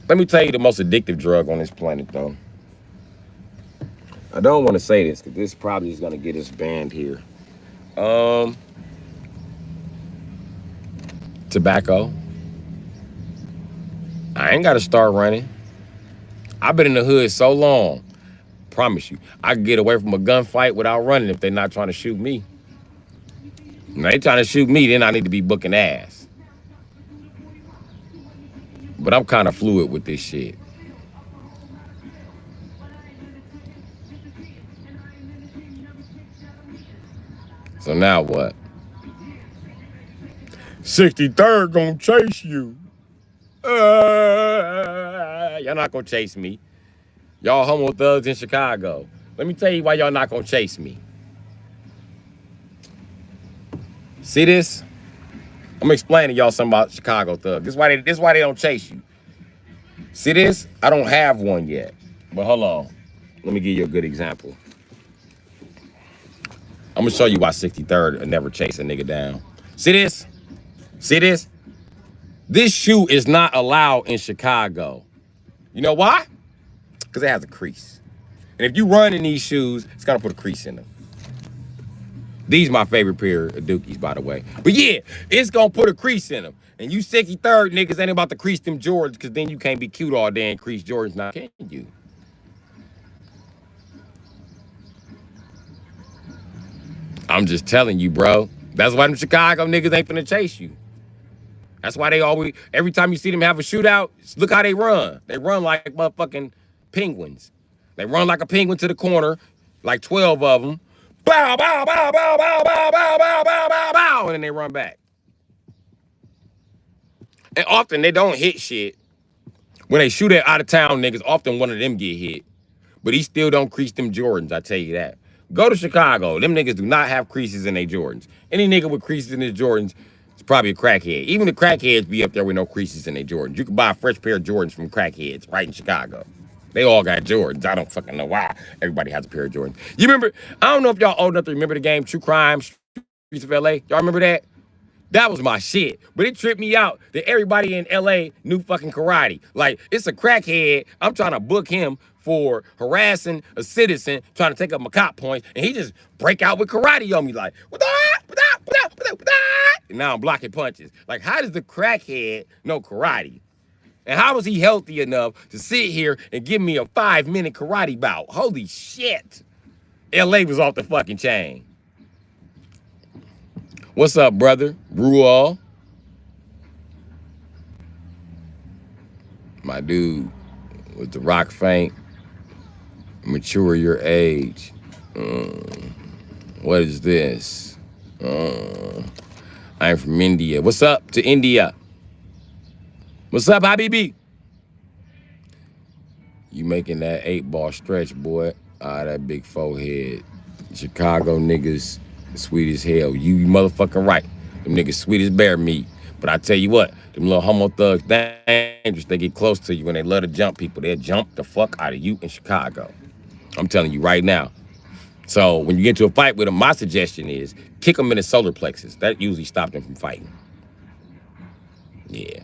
Let me tell you the most addictive drug on this planet though. I don't want to say this because this probably is gonna get us banned here. Tobacco. I ain't got to start running. I've been in the hood so long. Promise you, I can get away from a gunfight without running if they're not trying to shoot me. When they trying to shoot me, then I need to be booking ass. But I'm kind of fluid with this shit. So now what? 63rd gonna chase you. Y'all not gonna chase me. Y'all homo thugs in Chicago. Let me tell you why y'all not gonna chase me. See this? I'm explaining y'all something about Chicago thugs. This is why they don't chase you. See this? I don't have one yet. But hold on. Let me give you a good example. I'm gonna show you why 63rd will never chase a nigga down. See this? See this? This shoe is not allowed in Chicago. You know why? Because it has a crease. And if you run in these shoes, it's gotta put a crease in them. These my favorite pair of Dookies, by the way. But yeah, it's gonna put a crease in them. And you 63rd niggas ain't about to crease them Jordans, because then you can't be cute all day and crease Jordans now, can you? I'm just telling you, bro. That's why them Chicago niggas ain't finna chase you. That's why they always, every time you see them have a shootout, look how they run. They run like motherfucking penguins. They run like a penguin to the corner, like 12 of them. Bow, bow, bow, bow, bow, bow, bow, bow, bow, bow, bow, and then they run back. And often they don't hit shit. When they shoot at out of town niggas, often one of them get hit. But he still don't crease them Jordans, I tell you that. Go to Chicago. Them niggas do not have creases in their Jordans. Any nigga with creases in his Jordans is probably a crackhead. Even the crackheads be up there with no creases in their Jordans. You can buy a fresh pair of Jordans from crackheads right in Chicago. They all got Jordans. I don't fucking know why everybody has a pair of Jordans. You remember, I don't know if y'all old enough to remember the game True Crime, Streets of LA. Y'all remember that? That was my shit. But it tripped me out that everybody in LA knew fucking karate. Like, it's a crackhead. I'm trying to book him for harassing a citizen, trying to take up my cop points, and he just break out with karate on me like, and now I'm blocking punches. Like, how does the crackhead know karate? And how was he healthy enough to sit here and give me a 5-minute karate bout? Holy shit. LA was off the fucking chain. What's up, brother? Bru my dude with the rock faint. Mature your age. What is this? I'm from India. What's up to India? What's up, Habibi? You making that 8-ball stretch, boy. That big forehead. Chicago niggas sweet as hell. You motherfucking right. Them niggas sweet as bear meat. But I tell you what, them little homo thugs dangerous. They get close to you when they love to jump people. They'll jump the fuck out of you in Chicago. I'm telling you right now. So when you get into a fight with them, my suggestion is kick them in the solar plexus. That usually stops them from fighting. Yeah.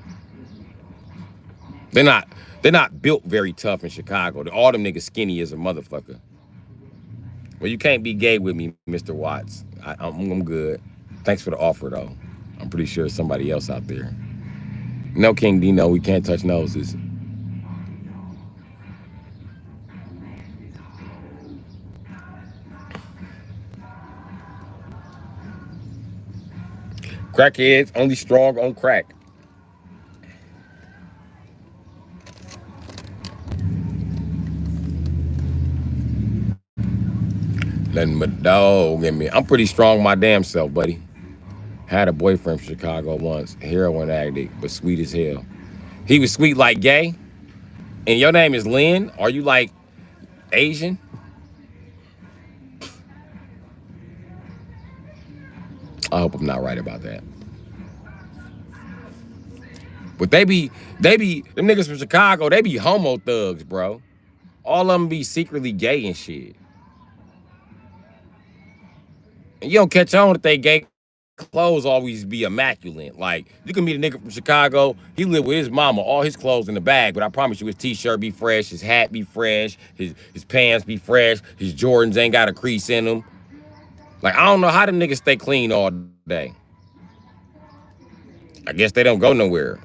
They're not built very tough in Chicago. All them niggas skinny as a motherfucker. Well, you can't be gay with me, Mr. Watts. I'm good. Thanks for the offer, though. I'm pretty sure it's somebody else out there. No, King Dino, we can't touch noses. Crackheads only strong on crack. Nothing but dog in me. I'm pretty strong my damn self, buddy. Had a boyfriend from Chicago once, heroin addict, but sweet as hell. He was sweet like gay. And your name is Lynn? Are you like Asian? I hope I'm not right about that. But they be, them niggas from Chicago, they be homo thugs, bro. All of them be secretly gay and shit. And you don't catch on that they gay clothes always be immaculate. Like, you can meet a nigga from Chicago, he live with his mama, all his clothes in the bag, but I promise you his t-shirt be fresh, his hat be fresh, his pants be fresh, his Jordans ain't got a crease in them. Like, I don't know how them niggas stay clean all day. I guess they don't go nowhere.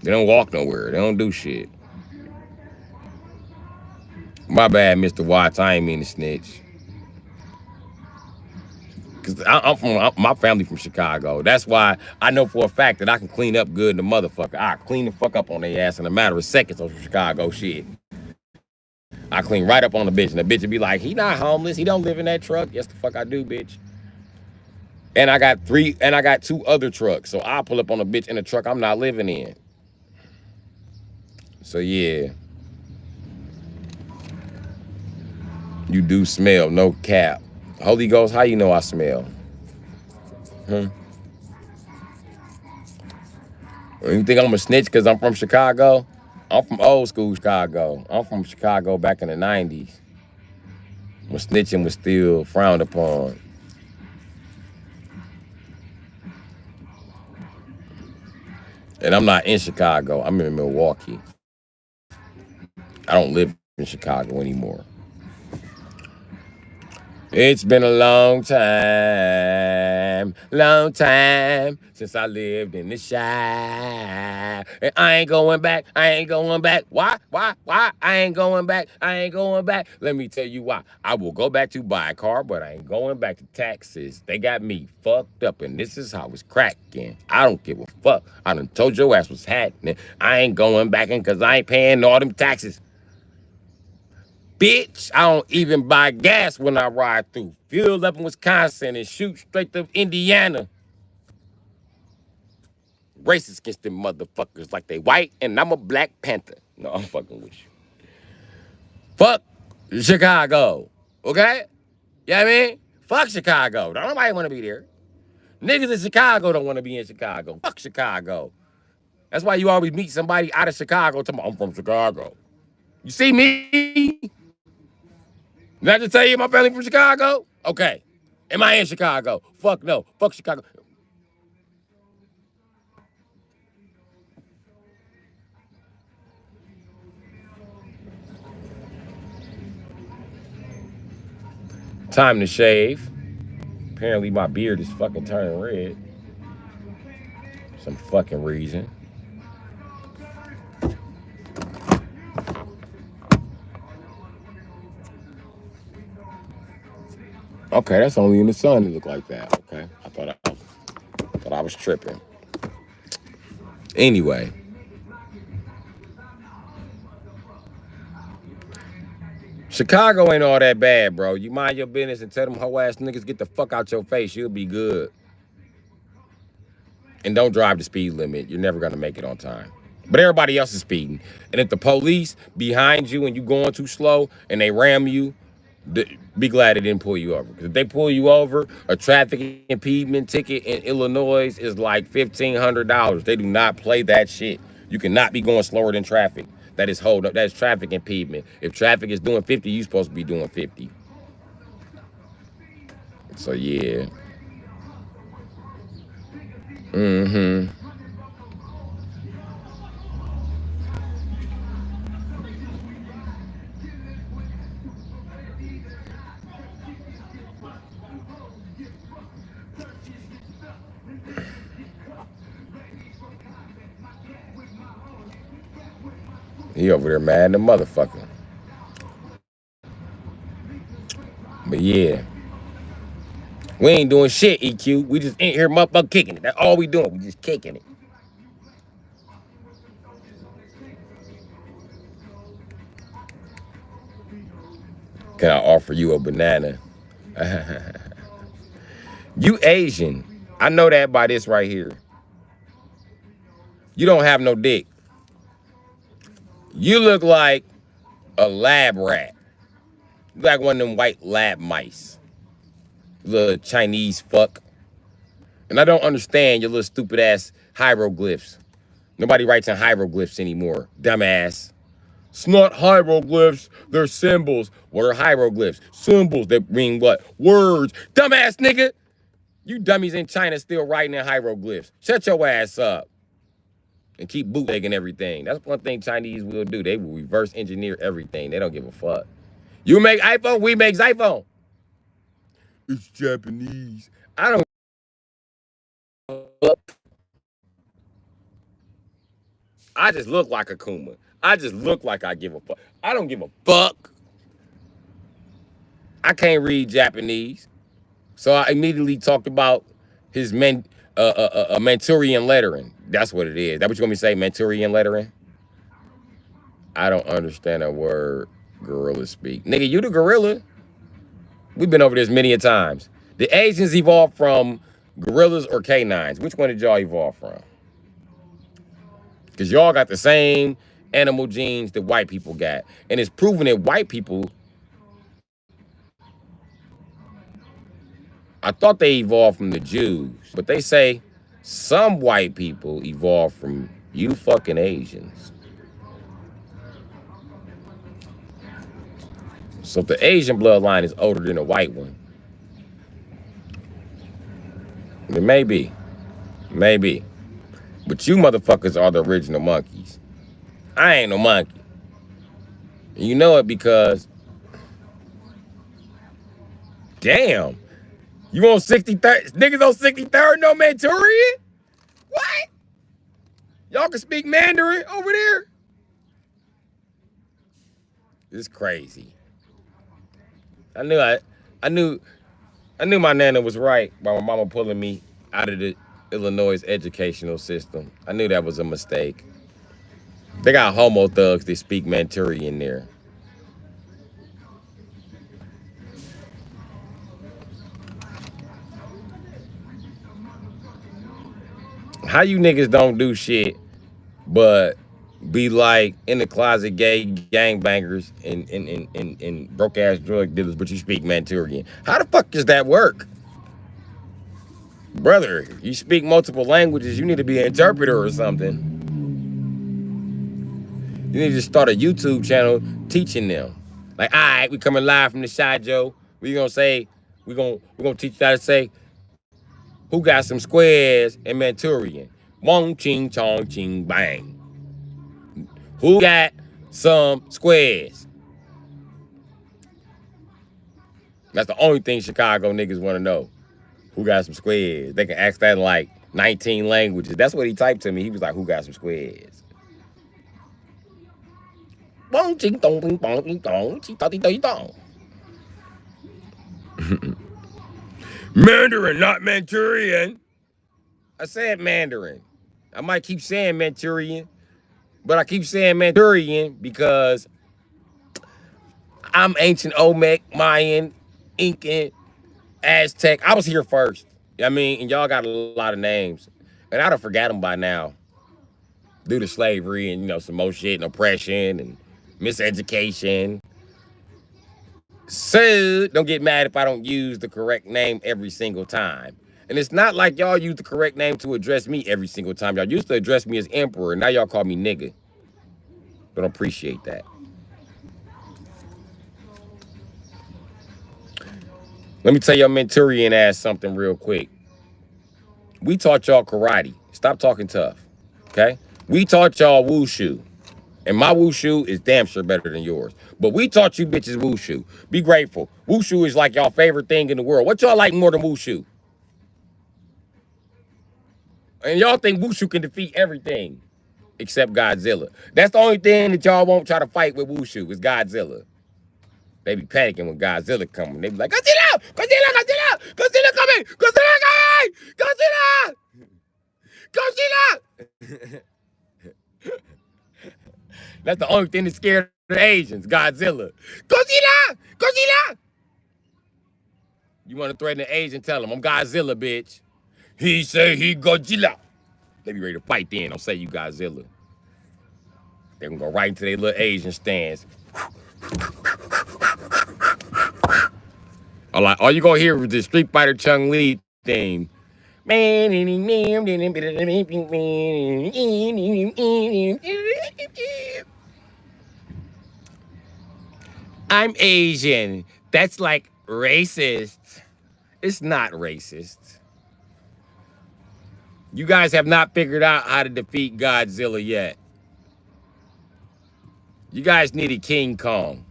They don't walk nowhere. They don't do shit. My bad, Mr. Watts. I ain't mean to snitch. Cause my family from Chicago. That's why I know for a fact that I can clean up good in the motherfucker. I clean the fuck up on their ass in a matter of seconds on some Chicago shit. I clean right up on the bitch, and the bitch would be like, "He not homeless. He don't live in that truck." Yes, the fuck I do, bitch. And I got two other trucks, so I pull up on a bitch in a truck I'm not living in. So yeah, you do smell, no cap. Holy Ghost, how you know I smell? You think I'm a snitch because I'm from Chicago? I'm from old school Chicago. I'm from Chicago back in the 90s. When snitching was still frowned upon. And I'm not in Chicago. I'm in Milwaukee. I don't live in Chicago anymore. It's been a long time since I lived in the Chi. And I ain't going back. Why? I ain't going back. Let me tell you why. I will go back to buy a car, but I ain't going back to taxes. They got me fucked up, and this is how it's cracking. I don't give a fuck. I done told your ass what's happening. I ain't going back in because I ain't paying all them taxes. Bitch, I don't even buy gas when I ride through. Fuel up in Wisconsin and shoot straight to Indiana. Racist against them motherfuckers like they white and I'm a Black Panther. No, I'm fucking with you. Fuck Chicago, okay? You know what I mean? Fuck Chicago. Don't nobody want to be there. Niggas in Chicago don't want to be in Chicago. Fuck Chicago. That's why you always meet somebody out of Chicago talking about, I'm from Chicago. You see me? Did I just tell you my family from Chicago? Okay. Am I in Chicago? Fuck no. Fuck Chicago. Time to shave. Apparently my beard is fucking turning red. Some fucking reason. Okay, that's only in the sun to look like that. Okay. I thought I was tripping. Anyway. Chicago ain't all that bad, bro. You mind your business and tell them hoe ass niggas get the fuck out your face. You'll be good. And don't drive the speed limit. You're never gonna make it on time. But everybody else is speeding. And if the police behind you and you going too slow and they ram you, be glad they didn't pull you over. Because if they pull you over, a traffic impediment ticket in Illinois is like $1,500. They do not play that shit. You cannot be going slower than traffic. That is hold up. That is traffic impediment. If traffic is doing 50, you're supposed to be doing 50. So yeah. Mm-hmm. He over there mad the motherfucker. But yeah. We ain't doing shit, EQ. We just ain't here motherfucker kicking it. That's all we doing. We just kicking it. Can I offer you a banana? You Asian. I know that by this right here. You don't have no dick. You look like a lab rat. You like one of them white lab mice. Little Chinese fuck. And I don't understand your little stupid ass hieroglyphs. Nobody writes in hieroglyphs anymore. Dumbass. It's not hieroglyphs, they're symbols. What are hieroglyphs? Symbols that mean what? Words. Dumbass nigga. You dummies in China still writing in hieroglyphs. Shut your ass up. And keep bootlegging everything. That's one thing Chinese will do. They will reverse engineer everything. They don't give a fuck. You make iPhone, we make iPhone. It's Japanese. I don't. I just look like a Kuma. I just look like I give a fuck. I don't give a fuck. I can't read Japanese. So I immediately talked about his Manchurian lettering. That's what it is. That what you want me to say, Manchurian lettering? I don't understand a word gorilla speak. Nigga, you the gorilla. We've been over this many a times. The Asians evolved from gorillas or canines. Which one did y'all evolve from? Because y'all got the same animal genes that white people got. And it's proven that white people, I thought they evolved from the Jews, but they say some white people evolved from you fucking Asians. So if the Asian bloodline is older than the white one, it may be. Maybe. But you motherfuckers are the original monkeys. I ain't no monkey. And you know it because, damn, you on 63rd? Niggas on 63rd, no Manchurian? What? Y'all can speak Mandarin over there? It's crazy. I knew my nana was right by my mama pulling me out of the Illinois educational system. I knew that was a mistake. They got homo thugs that speak Manchurian there. How you niggas don't do shit but be like in the closet gay gangbangers and broke ass drug dealers, but you speak Manchurian? How the fuck does that work? Brother, you speak multiple languages, you need to be an interpreter or something. You need to start a YouTube channel teaching them. Like, all right, we coming live from the Shy Joe. We gonna say, we gonna teach you how to say, who got some squares in Manchurian? Wong ching chong ching bang. Who got some squares? That's the only thing Chicago niggas want to know. Who got some squares? They can ask that in like 19 languages. That's what he typed to me. He was like, who got some squares? Wong ching dong ding dong ding dong ching dong ding dong. Mandarin, not Manchurian. I said Mandarin. I might keep saying Manchurian, but I keep saying Manchurian because I'm ancient Olmec, Mayan, Incan, Aztec. I was here first. I mean, and y'all got a lot of names. And I'd have forgot them by now. Due to slavery and, you know, some more shit and oppression and miseducation. So, don't get mad if I don't use the correct name every single time. And it's not like y'all use the correct name to address me every single time. Y'all used to address me as emperor. Now y'all call me nigga. Don't appreciate that. Let me tell your Manchurian ass something real quick. We taught y'all karate. Stop talking tough, okay? We taught y'all wushu. And my wushu is damn sure better than yours. But we taught you bitches wushu. Be grateful. Wushu is like y'all favorite thing in the world. What y'all like more than wushu? And y'all think wushu can defeat everything except Godzilla. That's the only thing that y'all won't try to fight with wushu is Godzilla. They be panicking when Godzilla coming. They be like, Godzilla! Godzilla! Godzilla! Godzilla coming! Godzilla coming! Godzilla! Godzilla! That's the only thing that scared the Asians. Godzilla. Godzilla! Godzilla! You want to threaten the Asian, tell them, I'm Godzilla, bitch. He say he Godzilla. They be ready to fight then. Don't say you Godzilla. They gonna go right into their little Asian stands. All you gonna hear is the Street Fighter Chun-Li theme. I'm Asian. That's like racist. It's not racist. You guys have not figured out how to defeat Godzilla yet. You guys needed King Kong.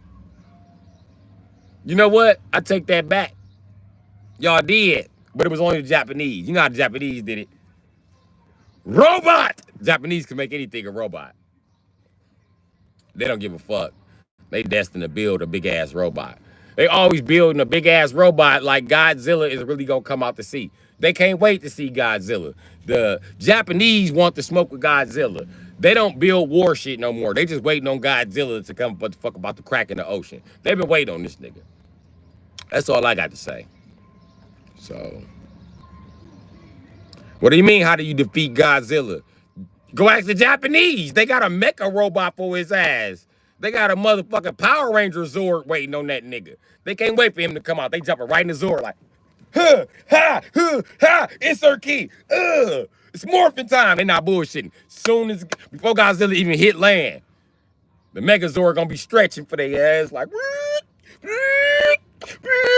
You know what? I take that back. Y'all did, but it was only the Japanese. You know how the Japanese did it. Robot! Japanese can make anything a robot. They don't give a fuck. They destined to build a big ass robot. They always building a big ass robot like Godzilla is really gonna come out to see. They can't wait to see Godzilla. The Japanese want to smoke with Godzilla. They don't build war shit no more. They just waiting on Godzilla to come but the fuck about the crack in the ocean. They've been waiting on this nigga. That's all I got to say. So, what do you mean? How do you defeat Godzilla? Go ask the Japanese. They got a mecha robot for his ass. They got a motherfucking Power Ranger Zord waiting on that nigga. They can't wait for him to come out. They jumping right in the Zord like, insert key. It's morphin' time. They not bullshitting. Soon as, before Godzilla even hit land, the Megazord gonna be stretching for their ass like,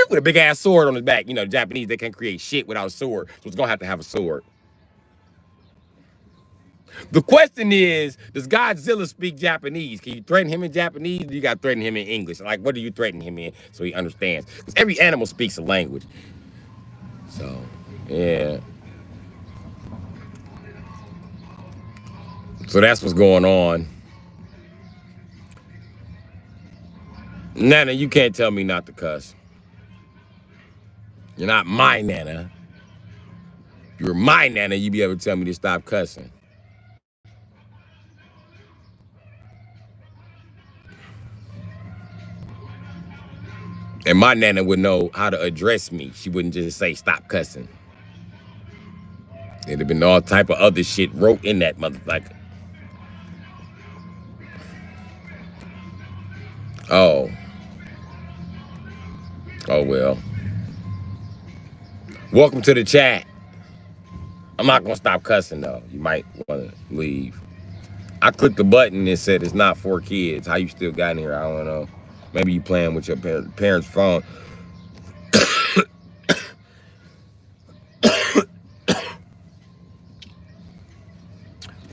with a big ass sword on his back. You know, the Japanese, they can't create shit without a sword. So it's gonna have a sword. The question is, does Godzilla speak Japanese? Can you threaten him in Japanese? Or you got to threaten him in English? Like, what do you threaten him in so he understands? Because every animal speaks a language. So, yeah. So that's what's going on. Nana, you can't tell me not to cuss. You're not my Nana. If you're my Nana, you'd be able to tell me to stop cussing. And my Nana would know how to address me. She wouldn't just say, stop cussing. It'd have been all type of other shit wrote in that motherfucker. Oh. Oh, well. Welcome to the chat. I'm not going to stop cussing, though. You might want to leave. I clicked the button and said it's not for kids. How you still got in here? I don't know. Maybe you playing with your parents' phone.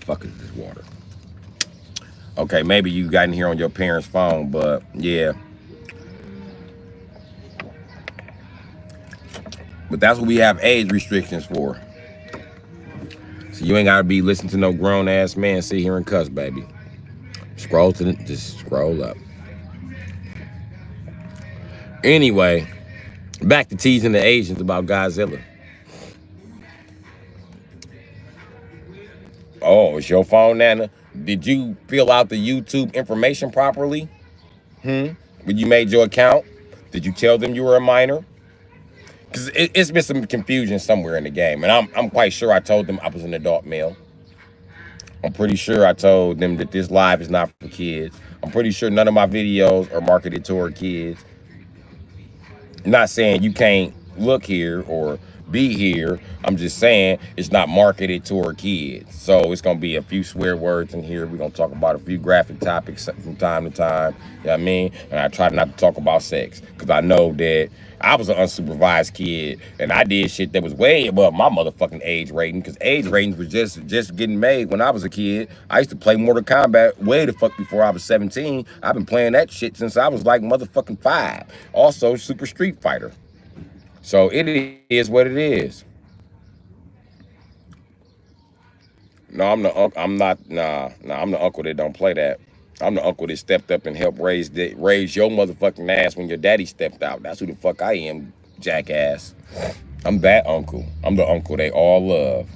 Fuck is this water? Okay, maybe you got in here on your parents' phone, but yeah. But that's what we have age restrictions for. So you ain't gotta be listening to no grown ass man sit here and cuss, baby. Scroll to the, just scroll up. Anyway, back to teasing the Asians about Godzilla. Oh, it's your phone, Nana? Did you fill out the YouTube information properly? When you made your account? Did you tell them you were a minor? Because it's been some confusion somewhere in the game. And I'm quite sure I told them I was an adult male. I'm pretty sure I told them that this live is not for kids. I'm pretty sure none of my videos are marketed toward kids. I'm not saying you can't look here or be here. I'm just saying it's not marketed toward kids. So it's going to be a few swear words in here. We're going to talk about a few graphic topics from time to time. You know what I mean? And I try not to talk about sex because I know that I was an unsupervised kid and I did shit that was way above my motherfucking age rating because age ratings was just getting made when I was a kid. I used to play Mortal Kombat way the fuck before I was 17. I've been playing that shit since I was like motherfucking 5. Also, Super Street Fighter. So it is what it is. No, I'm the uncle. I'm not. Nah. I'm the uncle that don't play that. I'm the uncle that stepped up and helped raise your motherfucking ass when your daddy stepped out. That's who the fuck I am, jackass. I'm that uncle. I'm the uncle they all love.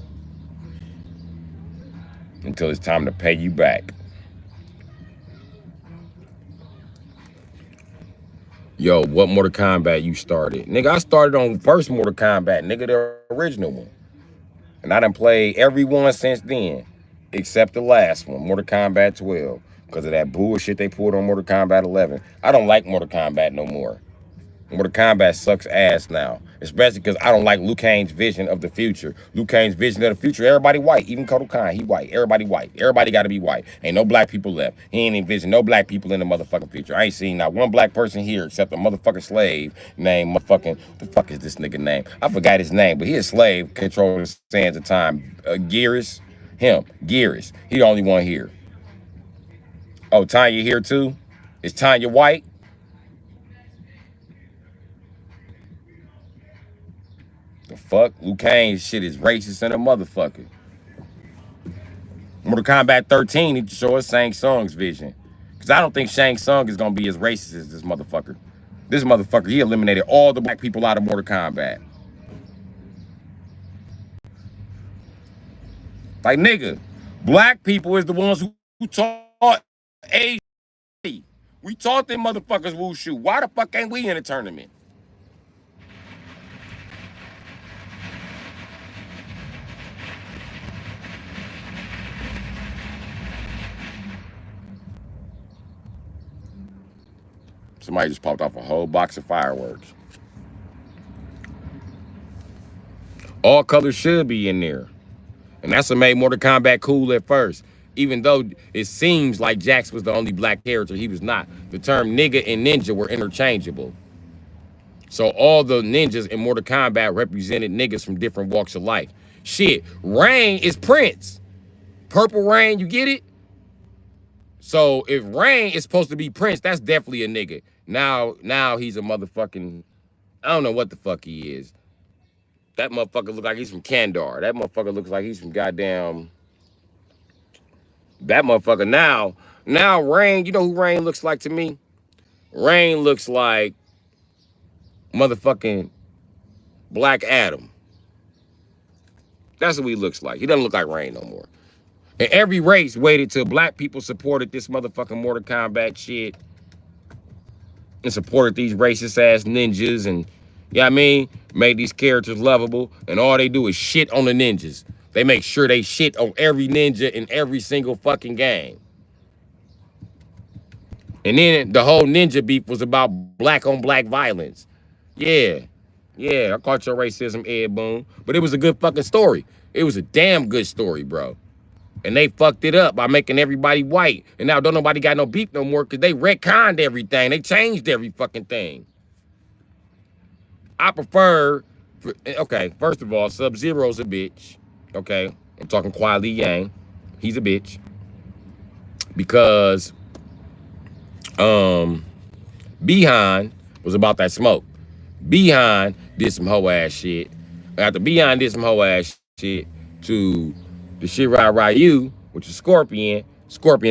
Until it's time to pay you back. Yo, what Mortal Kombat you started? Nigga, I started on first Mortal Kombat, nigga, the original one. And I done played every one since then, except the last one, Mortal Kombat 12, because of that bullshit they pulled on Mortal Kombat 11. I don't like Mortal Kombat no more. Mortal Kombat sucks ass now, especially because I don't like Liu Kang's vision of the future. Liu Kang's vision of the future, everybody white, even Kotal Khan, he white. Everybody white. Everybody got to be white. Ain't no black people left. He ain't envision no black people in the motherfucking future. I ain't seen not one black person here except a motherfucking slave named motherfucking, what the fuck is this nigga name? I forgot his name, but he a slave controlling the sands of time. Gearus, Gearus. He the only one here. Oh, Tanya here too? Is Tanya white? The fuck? Liu Kang shit is racist and a motherfucker. Mortal Kombat 13 need to show us Shang Tsung's vision. Because I don't think Shang Tsung is going to be as racist as this motherfucker. This motherfucker, he eliminated all the black people out of Mortal Kombat. Like, nigga, black people is the ones who taught Asian. We taught them motherfuckers wushu. Why the fuck ain't we in a tournament? Somebody just popped off a whole box of fireworks. All colors should be in there. And that's what made Mortal Kombat cool at first. Even though it seems like Jax was the only black character, he was not. The term nigga and ninja were interchangeable. So all the ninjas in Mortal Kombat represented niggas from different walks of life. Shit, Rain is Prince. Purple Rain, you get it? So if Rain is supposed to be Prince, that's definitely a nigga. Now he's a motherfucking, I don't know what the fuck he is. That motherfucker look like he's from Kandar. That motherfucker looks like he's from goddamn. That motherfucker now Rain, you know who Rain looks like to me? Rain looks like motherfucking Black Adam. That's what he looks like. He doesn't look like Rain no more. And every race waited till black people supported this motherfucking Mortal Kombat shit and supported these racist ass ninjas and, you know what I mean, made these characters lovable, and all they do is shit on the ninjas. They make sure they shit on every ninja in every single fucking game. And then the whole ninja beef was about black on black violence. Yeah, I caught your racism, Ed Boon. But it was a good fucking story. It was a damn good story, bro. And they fucked it up by making everybody white. And now don't nobody got no beef no more because they retconned everything. They changed every fucking thing. I prefer, okay, first of all, Sub-Zero's a bitch. Okay, I'm talking Kuai Li Yang. He's a bitch. Because Bihan was about that smoke. Bihan did some hoe ass shit. After Bihan did some hoe ass shit to the Shirai Ryu, which is Scorpion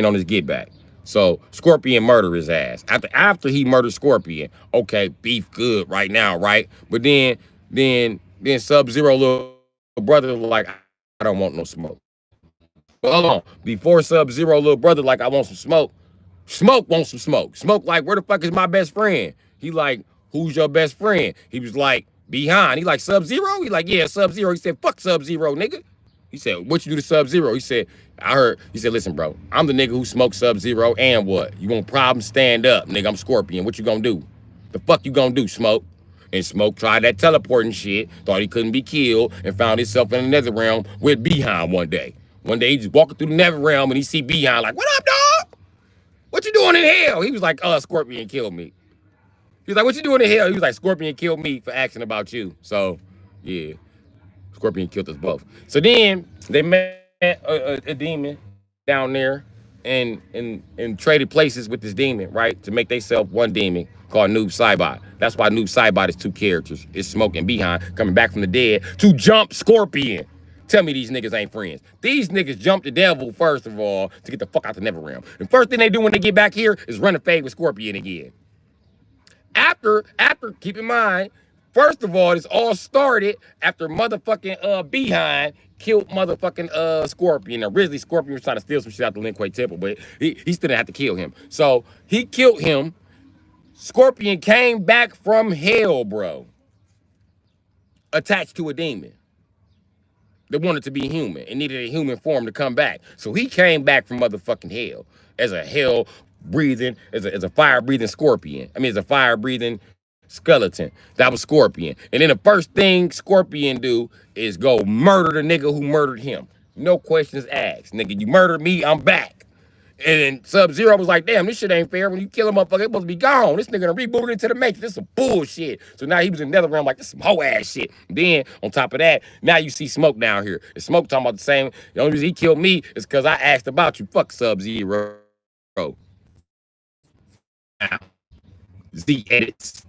on his get back. So Scorpion murdered his ass. After he murdered Scorpion, okay, beef good right now, right? But then Sub-Zero little brother like, I don't want no smoke. But hold on. Before Sub-Zero little brother like, I want some smoke. Smoke wants some smoke. Smoke like, where the fuck is my best friend? He like, who's your best friend? He was like, Behind. He like, Sub-Zero? He like, yeah, Sub-Zero. He said, fuck Sub-Zero, nigga. He said, what you do to Sub-Zero? He said, he said, listen, bro, I'm the nigga who smoked Sub-Zero and what? You want problems? Stand up, nigga. I'm Scorpion. What you gonna do? The fuck you gonna do, Smoke? And Smoke tried that teleporting shit, thought he couldn't be killed, and found himself in another realm with Behind one day. One day he just walking through the nether realm and he see Behind like, what up, dog? What you doing in hell? He was like, Scorpion killed me. He was like, what you doing in hell? He was like, Scorpion killed me for asking about you. So, yeah. Scorpion killed us both. So then they met a demon down there and traded places with this demon, right? To make themselves one demon called Noob Saibot. That's why Noob Saibot is two characters. It's Smoke and Behind coming back from the dead to jump Scorpion. Tell me these niggas ain't friends. These niggas jumped the devil, first of all, to get the fuck out the Never Realm. The first thing they do when they get back here is run a fade with Scorpion again. After, keep in mind, first of all, this all started after motherfucking Behind killed motherfucking Scorpion. Originally, Scorpion was trying to steal some shit out the Lin Kuei Temple, but he still didn't have to kill him. So he killed him. Scorpion came back from hell, bro. Attached to a demon. They wanted to be human and needed a human form to come back. So he came back from motherfucking hell as a hell breathing, as a fire breathing scorpion. I mean, as a fire breathing skeleton. That was Scorpion. And then the first thing Scorpion do is go murder the nigga who murdered him. No questions asked. Nigga, you murdered me, I'm back. And then Sub-Zero was like, damn, this shit ain't fair. When you kill a motherfucker, it's supposed to be gone. This nigga done rebooted into the Matrix. This is some bullshit. So now he was in Netherrealm like, this is some hoe ass shit. Then, on top of that, now you see Smoke down here. And Smoke talking about the same. The only reason he killed me is because I asked about you. Fuck Sub-Zero. Now, Z edits.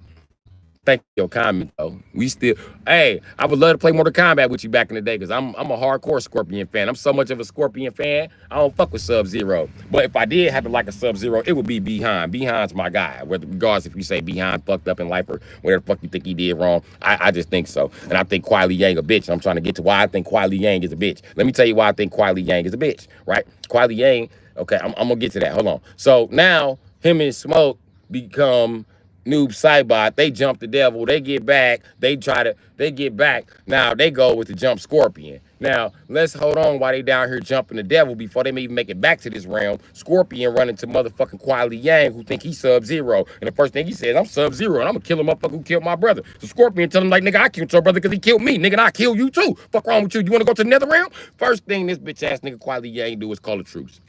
Thank you for your comment though. We still, hey, I would love to play Mortal Kombat with you back in the day because I'm a hardcore Scorpion fan. I'm so much of a Scorpion fan. I don't fuck with Sub Zero. But if I did have to like a Sub Zero, it would be Behind. Behind's my guy. Whether regardless if you say Behind fucked up in life or whatever the fuck you think he did wrong, I just think so. And I think Kwai Li Yang a bitch. I'm trying to get to why I think Kwai Li Yang is a bitch. Let me tell you why I think Kwai Li Yang is a bitch. Right? Kwai Li Yang. Okay, I'm gonna get to that. Hold on. So now him and Smoke become Noob Saibot. They jump the devil. They get back. They get back. Now they go with the jump Scorpion. Now let's hold on while they down here jumping the devil before they may even make it back to this realm. Scorpion running to motherfucking Kwai Li Yang who think he's Sub-Zero. And the first thing he says, I'm Sub-Zero and I'm gonna kill a motherfucker who killed my brother. So Scorpion tell him like, nigga, I killed your brother because he killed me. Nigga, and I kill you too. Fuck wrong with you? You wanna go to the nether realm? First thing this bitch ass nigga Kwai Li Yang do is call a truce.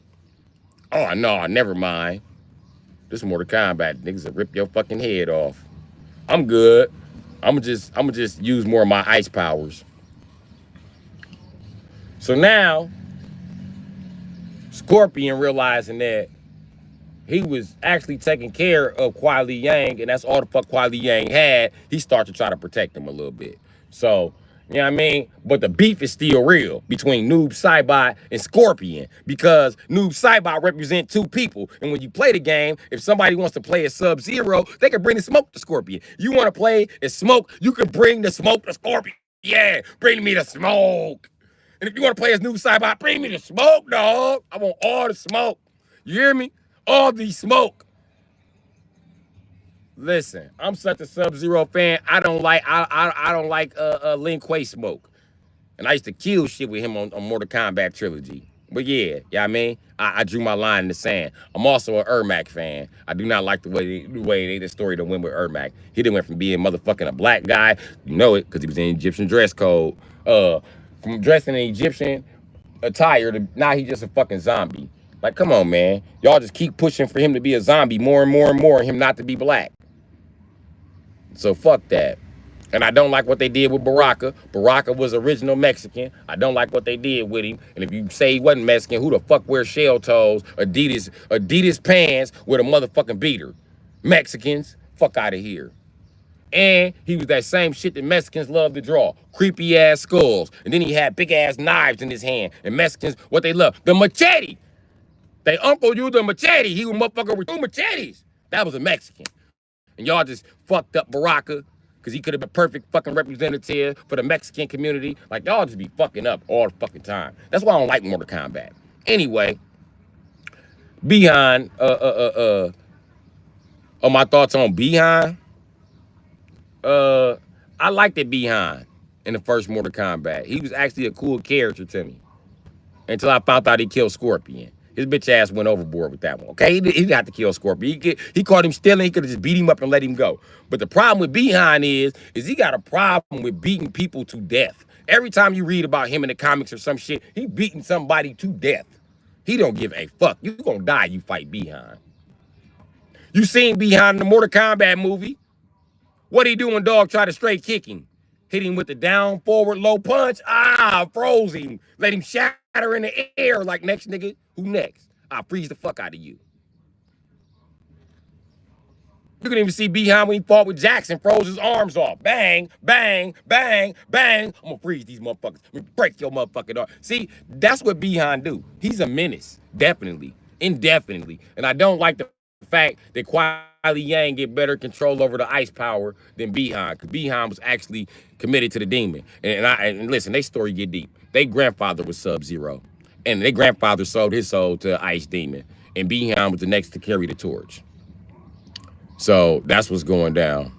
Oh no, never mind. This is Mortal Kombat. Niggas will rip your fucking head off. I'm good. I'ma just use more of my ice powers. So now, Scorpion realizing that he was actually taking care of Kwai Li Yang, and that's all the fuck Kwai Li Yang had, he started to try to protect him a little bit. So, you know what I mean? But the beef is still real between Noob Saibot and Scorpion because Noob Saibot represent two people. And when you play the game, if somebody wants to play as Sub-Zero, they can bring the smoke to Scorpion. You want to play as Smoke, you can bring the smoke to Scorpion. Yeah, bring me the smoke. And if you want to play as Noob Saibot, bring me the smoke, dog. I want all the smoke. You hear me? All the smoke. Listen, I'm such a Sub-Zero fan. I don't like Lin Kuei Smoke. And I used to kill shit with him on Mortal Kombat Trilogy. But yeah, I mean, I drew my line in the sand. I'm also an Ermac fan. I do not like the way the story that went with Ermac. He done went from being motherfucking a black guy, you know it, because he was in Egyptian dress code. From dressing in Egyptian attire to now he just a fucking zombie. Like, come on, man. Y'all just keep pushing for him to be a zombie more and more and more, and him not to be black. So fuck that. And I don't like what they did with Baraka. Baraka was original Mexican. I don't like what they did with him. And if you say he wasn't Mexican, who the fuck wears shell toes, Adidas pants with a motherfucking beater? Mexicans, fuck out of here. And he was that same shit that Mexicans love to draw. Creepy ass skulls. And then he had big ass knives in his hand. And Mexicans, what they love? The machete. They uncle used the machete. He was a motherfucker with two machetes. That was a Mexican. And y'all just fucked up Baraka because he could have been perfect fucking representative for the Mexican community. Like, y'all just be fucking up all the fucking time. That's why I don't like Mortal Kombat. Anyway, Behind, my thoughts on Behind. I liked it Behind in the first Mortal Kombat. He was actually a cool character to me until I found out he killed Scorpion. His bitch ass went overboard with that one. Okay, he didn't have to kill Scorpion. He caught him stealing. He could have just beat him up and let him go. But the problem with Behind is he got a problem with beating people to death. Every time you read about him in the comics or some shit, he beating somebody to death. He don't give a fuck. You gonna die, you fight Behind. You seen Behind the Mortal Kombat movie? What he do when dog try to straight kick him? Hit him with the down, forward, low punch. Froze him. Let him shatter in the air like next nigga. Who next? I'll freeze the fuck out of you. You can even see Behind when he fought with Jackson, froze his arms off. Bang, bang, bang, bang. I'm gonna freeze these motherfuckers. I'm gonna break your motherfucking arm. See, that's what Behind do. He's a menace, definitely, indefinitely. And I don't like the fact that Kwai Li Yang get better control over the ice power than Behind, because Behind was actually committed to the demon. And listen, they story get deep. They grandfather was Sub-Zero, and their grandfather sold his soul to Ice Demon, and Behind was the next to carry the torch. So that's what's going down.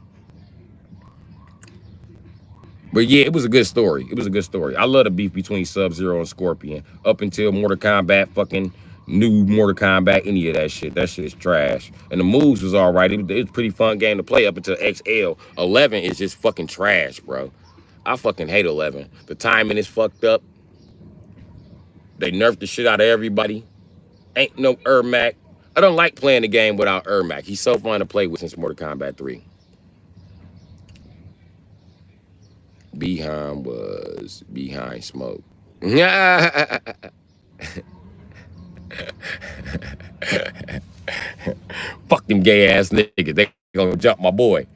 But yeah, it was a good story. It was a good story. I love the beef between Sub-Zero and Scorpion up until Mortal Kombat, fucking new Mortal Kombat, any of that shit. That shit is trash. And the moves was all right. It was a pretty fun game to play up until XL. 11 is just fucking trash, bro. I fucking hate 11. The timing is fucked up. They nerfed the shit out of everybody. Ain't no Ermac. I don't like playing the game without Ermac. He's so fun to play with since Mortal Kombat 3. Behind was Behind Smoke. Fuck them gay ass niggas. They gonna jump my boy.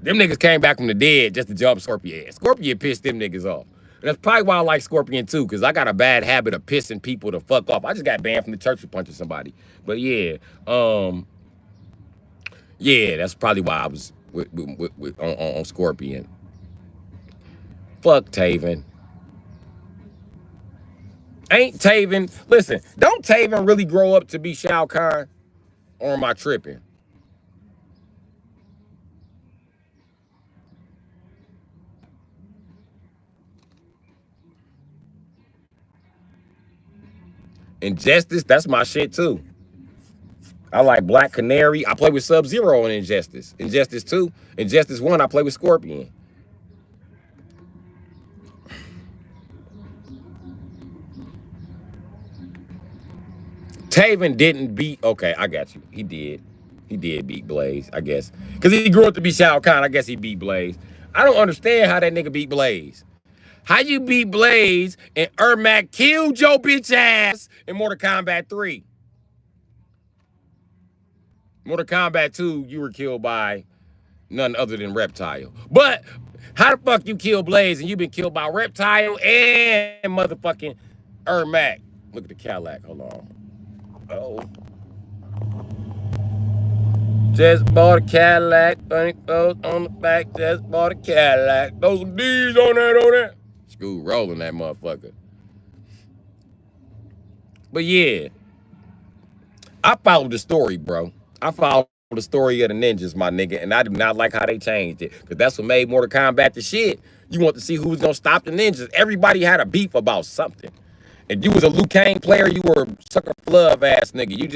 Them niggas came back from the dead just to jump Scorpion. Scorpion pissed them niggas off. And that's probably why I like Scorpion too, because I got a bad habit of pissing people the fuck off. I just got banned from the church for punching somebody. But yeah, yeah, that's probably why I was on Scorpion. Fuck Taven. Ain't Taven, listen, don't Taven really grow up to be Shao Kahn? Or am I tripping? Injustice, that's my shit too. I like Black Canary. I play with Sub-Zero on Injustice. Injustice 2. Injustice 1, I play with Scorpion. Taven didn't beat. Okay, I got you. He did. He did beat Blaze, I guess. Because he grew up to be Shao Kahn. I guess he beat Blaze. I don't understand how that nigga beat Blaze. How you beat Blaze and Ermac killed your bitch ass in Mortal Kombat 3? Mortal Kombat 2, you were killed by none other than Reptile. But how the fuck you kill Blaze and you been killed by Reptile and motherfucking Ermac? Look at the Cadillac. Hold on. Oh. Just bought a Cadillac, funny clothes on the back, just bought a Cadillac. Throw some D's on that. School rolling that motherfucker. But yeah, I followed the story, bro. I followed the story of the ninjas, my nigga, and I do not like how they changed it. Because that's what made Mortal Kombat the shit. You want to see who was going to stop the ninjas. Everybody had a beef about something. If you was a Liu Kang player, you were a sucker love ass nigga. You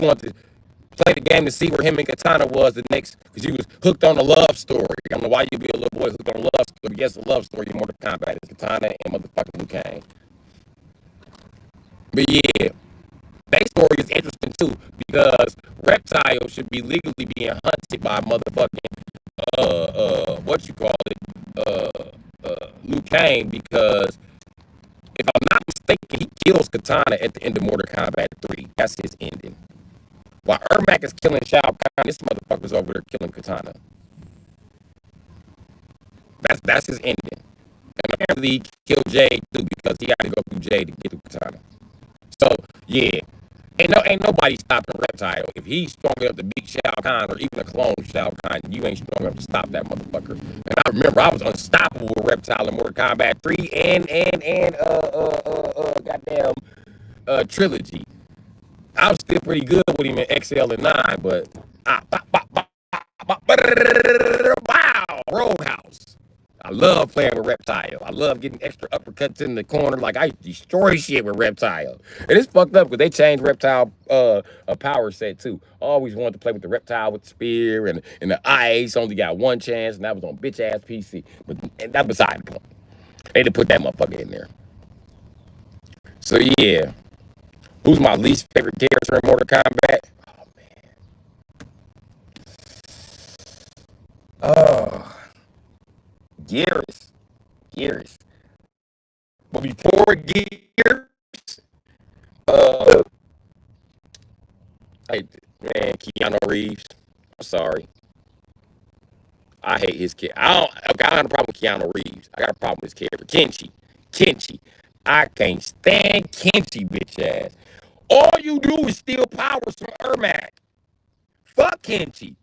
want to play the game to see where him and Katana was the next, because you was hooked on a love story. I don't know why you be a little boy hooked on a love story. Yes, a love story in Mortal Kombat is Katana and motherfucking Liu Kang. But yeah, their story is interesting too, because Reptile should be legally being hunted by motherfucking what you call it, Liu Kang, because if I'm not mistaken, he kills Katana at the end of Mortal Kombat 3. That's his ending. While Ermac is killing Shao Kahn, this motherfucker's over there killing Katana. That's his ending. And apparently he killed Jade too, because he had to go through Jade to get to Katana. So yeah, ain't nobody stopping Reptile. If he's strong enough to beat Shao Kahn or even a clone of Shao Kahn, you ain't strong enough to stop that motherfucker. And I remember I was unstoppable with Reptile in Mortal Kombat 3 and goddamn Trilogy. I was still pretty good with him in XL and 9, but wow, Roadhouse. I love playing with Reptile. I love getting extra uppercuts in the corner. Like, I destroy shit with Reptile. And it's fucked up because they changed Reptile a power set too. I always wanted to play with the Reptile with the spear and the ice. Only got one chance, and that was on bitch ass PC. But that's beside the point. They had to put that motherfucker in there. So yeah. Who's my least favorite character in Mortal Kombat? Oh man. Oh. Gears. But before Gears, hey, man, Keanu Reeves. I'm sorry. I hate his kid. I don't have a problem with Keanu Reeves. I got a problem with his character. Kenshi. I can't stand Kenshi, bitch ass. All you do is steal powers from Ermac. Fuck Kenshi.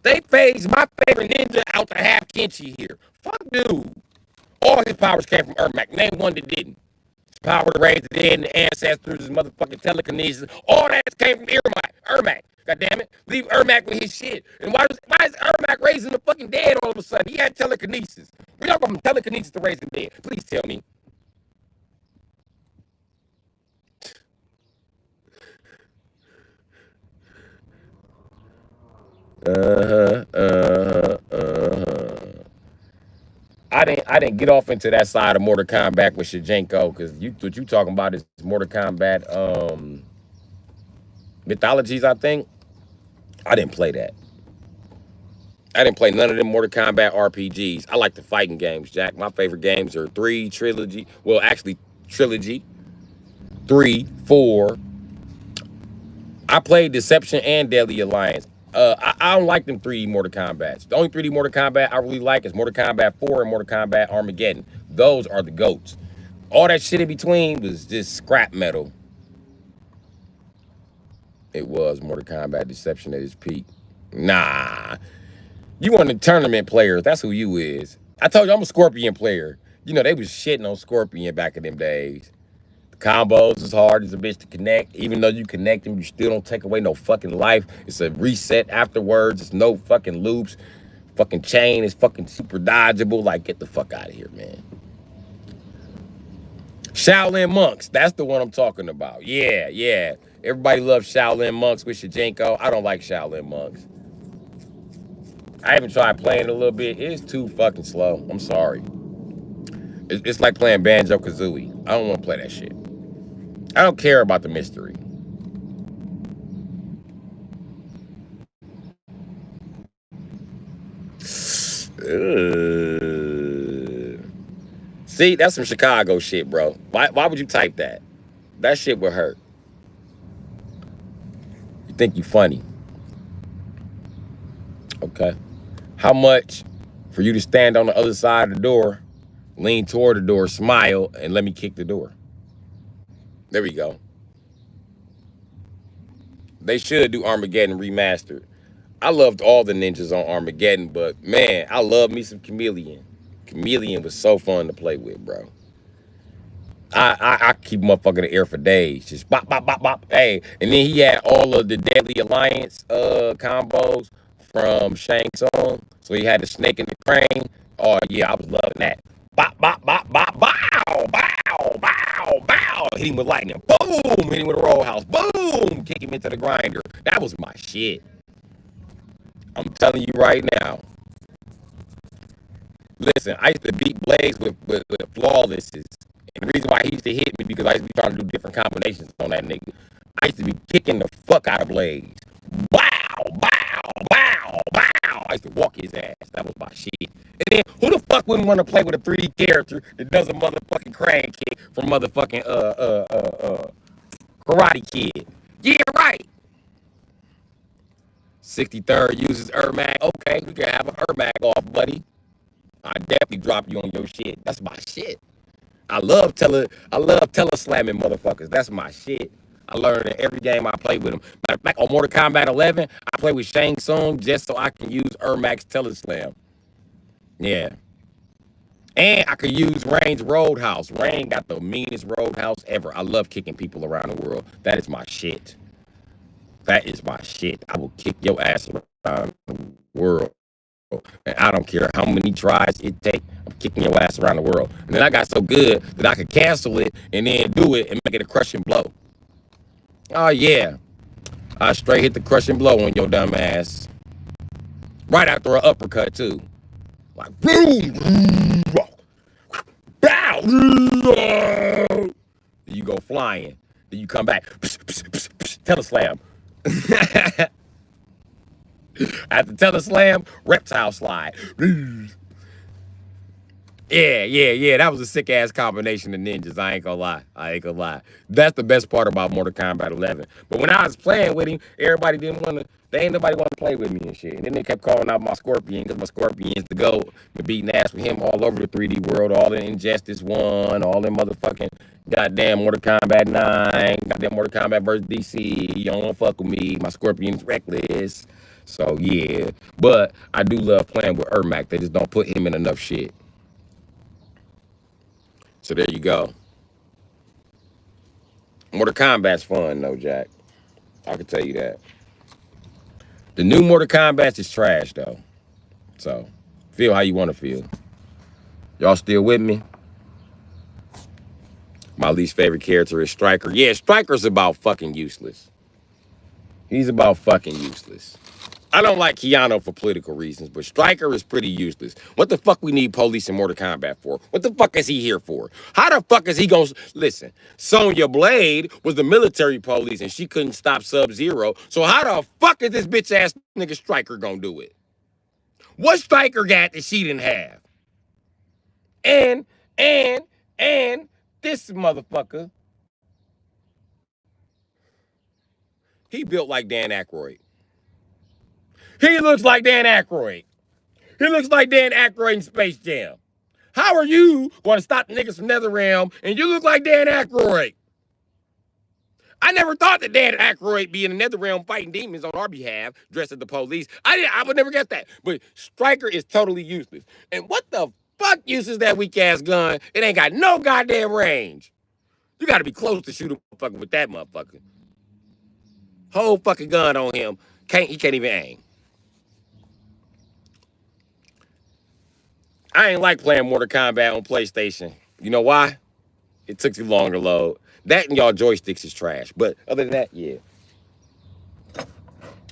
They phased my favorite ninja out to have Kenshi here. Fuck dude. All his powers came from Ermac. Name one that didn't. His power to raise the dead and the ancestors, his motherfucking telekinesis. All that came from Ermac. God damn it. Leave Ermac with his shit. And why is Ermac raising the fucking dead all of a sudden? He had telekinesis. We don't go from telekinesis to raising dead. Please tell me. I didn't get off into that side of Mortal Kombat with Shijinko, because what you talking about is Mortal Kombat mythologies, I think. I didn't play that. I didn't play none of them Mortal Kombat RPGs. I like the fighting games, Jack. My favorite games are 3, Trilogy. Well, actually, Trilogy, 3, 4. I played Deception and Deadly Alliance. I don't like them 3D Mortal Kombats. The only 3D Mortal Kombat I really like is Mortal Kombat 4 and Mortal Kombat Armageddon. Those are the GOATs. All that shit in between was just scrap metal. It was Mortal Kombat Deception at its peak. Nah. You want the tournament players. That's who you is. I told you I'm a Scorpion player. You know, they was shitting on Scorpion back in them days. The combos is hard as a bitch to connect. Even though you connect them, you still don't take away no fucking life. It's a reset afterwards. It's no fucking loops. Fucking chain is fucking super dodgeable. Like, get the fuck out of here, man. Shaolin monks. That's the one I'm talking about. Yeah, yeah. Everybody loves Shaolin monks with Shijinko. I don't like Shaolin monks. I even tried playing it a little bit. It's too fucking slow. I'm sorry. It's like playing Banjo Kazooie. I don't want to play that shit. I don't care about the mystery. See, that's some Chicago shit, bro. Why would you type that? That shit would hurt. You think you funny. Okay. How much for you to stand on the other side of the door, lean toward the door, smile, and let me kick the door? There we go. They should do Armageddon remastered. I loved all the ninjas on Armageddon, but man, I love me some Chameleon. Chameleon was so fun to play with, bro. I keep motherfucker in the air for days. Just bop, bop, bop, bop. Hey. And then he had all of the Deadly Alliance combos from Shang Tsung. So he had the snake and the crane. Oh yeah, I was loving that. Bop, bop, bop, bop, bow, bow, bow, bow. Hit him with lightning. Boom! Hit him with a rollhouse. Boom! Kick him into the grinder. That was my shit. I'm telling you right now. Listen, I used to beat Blaze with flawlesses. And the reason why he used to hit me because I used to be trying to do different combinations on that nigga. I used to be kicking the fuck out of Blaze. Bow, bow, bow, bow. I used to walk his ass. That was my shit. And then who the fuck wouldn't want to play with a 3D character that does a motherfucking crane kick from motherfucking Karate Kid? Yeah, right. 63rd uses Ermac. Okay, we can have an Ermac off, buddy. I definitely drop you on your shit. That's my shit. I love slamming motherfuckers. That's my shit. I learned in every game I play with them. Matter of fact, on Mortal Kombat 11, I play with Shang Tsung just so I can use Ermac's teleslam. Yeah. And I could use Rain's Roadhouse. Rain got the meanest roadhouse ever. I love kicking people around the world. That is my shit. That is my shit. I will kick your ass around the world. And I don't care how many tries it takes. I'm kicking your ass around the world. And then I got so good that I could cancel it and then do it and make it a crushing blow. Oh, yeah. I straight hit the crushing blow on your dumb ass. Right after an uppercut, too. Like, boom! Bow! You go flying. Then you come back. Teleslam. After Teleslam, reptile slide. Yeah. That was a sick ass combination of ninjas. I ain't gonna lie. That's the best part about Mortal Kombat 11. But when I was playing with him, everybody didn't want to. They ain't nobody want to play with me and shit. And then they kept calling out my Scorpion because my Scorpion's the GOAT. Been beating ass with him all over the 3D world, all in Injustice 1, all in motherfucking goddamn Mortal Kombat 9, goddamn Mortal Kombat vs. DC. You don't want to fuck with me. My Scorpion's reckless. So yeah. But I do love playing with Ermac. They just don't put him in enough shit. So there you go. Mortal Kombat's fun, though, Jack. I can tell you that. The new Mortal Kombat is trash, though. So, feel how you want to feel. Y'all still with me? My least favorite character is Stryker. Yeah, Stryker's about fucking useless. He's about fucking useless. I don't like Keanu for political reasons, but Stryker is pretty useless. What the fuck we need police in Mortal Kombat for? What the fuck is he here for? How the fuck is he gonna... Listen, Sonya Blade was the military police and she couldn't stop Sub-Zero. So how the fuck is this bitch-ass nigga Stryker gonna do it? What Stryker got that she didn't have? And this motherfucker, he built like Dan Aykroyd. He looks like Dan Aykroyd. He looks like Dan Aykroyd in Space Jam. How are you going to stop the niggas from NetherRealm and you look like Dan Aykroyd? I never thought that Dan Aykroyd be in the NetherRealm fighting demons on our behalf, dressed as the police. I would never guess that. But Stryker is totally useless. And what the fuck use is that weak ass gun? It ain't got no goddamn range. You got to be close to shoot a motherfucker with that motherfucker. Whole fucking gun on him. He can't even aim. I ain't like playing Mortal Kombat on PlayStation. You know why? It took too long to load. That and y'all joysticks is trash. But other than that, yeah.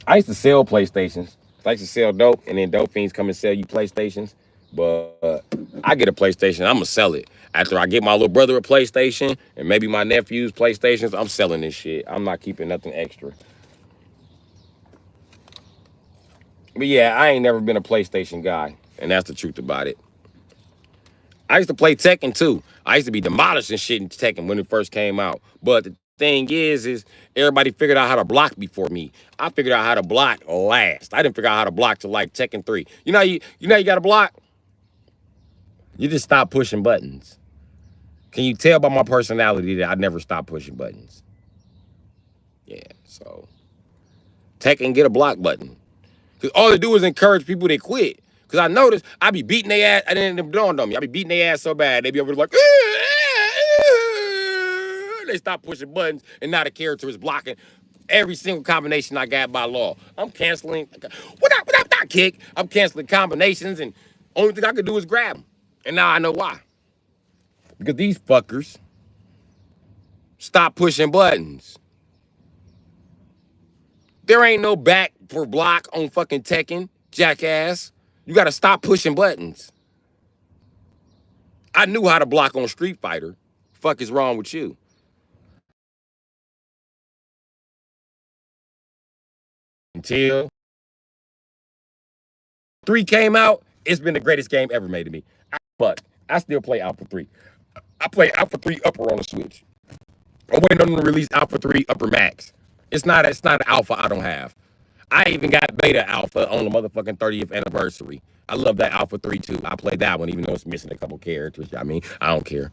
I used to sell PlayStations. I used to sell dope, and then dope fiends come and sell you PlayStations. But I get a PlayStation, I'm going to sell it. After I get my little brother a PlayStation, and maybe my nephew's PlayStations, I'm selling this shit. I'm not keeping nothing extra. But yeah, I ain't never been a PlayStation guy, and that's the truth about it. I used to play Tekken too. I used to be demolishing shit in Tekken when it first came out. But the thing is everybody figured out how to block before me. I figured out how to block last. I didn't figure out how to block till like Tekken 3. You know you got to block? You just stop pushing buttons. Can you tell by my personality that I never stop pushing buttons? Yeah, so Tekken, get a block button. Because all they do is encourage people to quit. Because I noticed I be beating their ass. I didn't dawn on me. I be beating their ass so bad. They be over there like, they stop pushing buttons, and now the character is blocking every single combination I got by law. I'm canceling. Without kick, I'm canceling combinations, and only thing I could do is grab them. And now I know why. Because these fuckers stop pushing buttons. There ain't no back for block on fucking Tekken, jackass. You gotta stop pushing buttons. I knew how to block on Street Fighter. Fuck is wrong with you? Until 3 came out, it's been the greatest game ever made to me. But I still play Alpha 3. I play Alpha 3 Upper on the Switch. I'm waiting on them to release Alpha 3 Upper Max. It's not an alpha I don't have. I even got beta alpha on the motherfucking 30th anniversary. I love that Alpha 3 too. I played that one even though it's missing a couple characters. I mean, I don't care.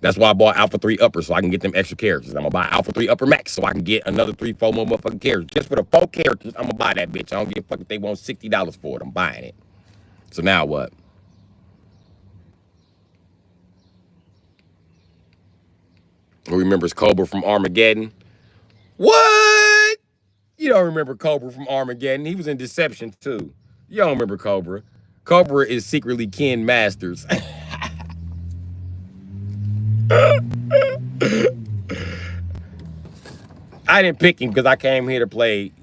That's why I bought Alpha 3 Upper so I can get them extra characters. I'm gonna buy Alpha 3 Upper Max so I can get another 3-4 more motherfucking characters. Just for the 4 characters, I'm gonna buy that bitch. I don't give a fuck if they want $60 for it. I'm buying it. So now what? Who remembers Cobra from Armageddon? What? You don't remember Cobra from Armageddon. He was in Deception too. You don't remember Cobra. Cobra is secretly Ken Masters. I didn't pick him because I came here to play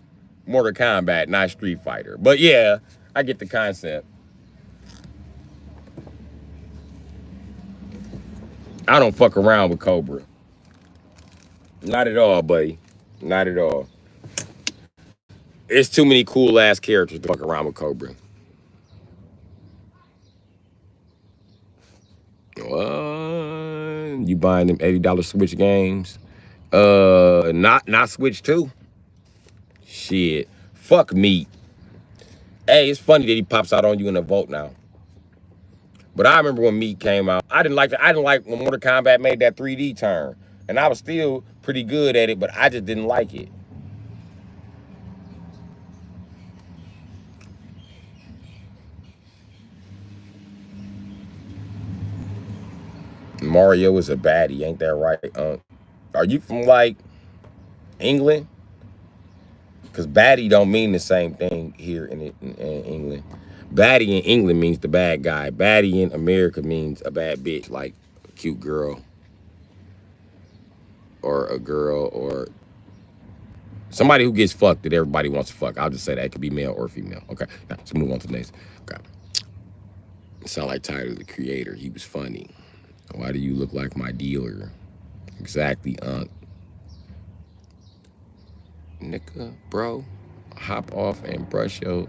Mortal Kombat, not Street Fighter. But yeah, I get the concept. I don't fuck around with Cobra. Not at all, buddy. Not at all. It's too many cool ass characters to fuck around with Cobra. You buying them $80 Switch games? Not Switch 2. Shit. Fuck Meat. Hey, it's funny that he pops out on you in a vote now. But I remember when Meat came out. I didn't like when Mortal Kombat made that 3D turn. And I was still pretty good at it, but I just didn't like it. Mario is a baddie, ain't that right? Are you from like England? Because baddie don't mean the same thing here in England. Baddie in England means the bad guy. Baddie in America means a bad bitch, like a cute girl. Or a girl, or somebody who gets fucked that everybody wants to fuck. I'll just say that. It could be male or female. Okay, now let's move on to the next. Okay. It sound like Tyler, the Creator. He was funny. Why do you look like my dealer? Exactly, Nigga, bro, hop off and brush your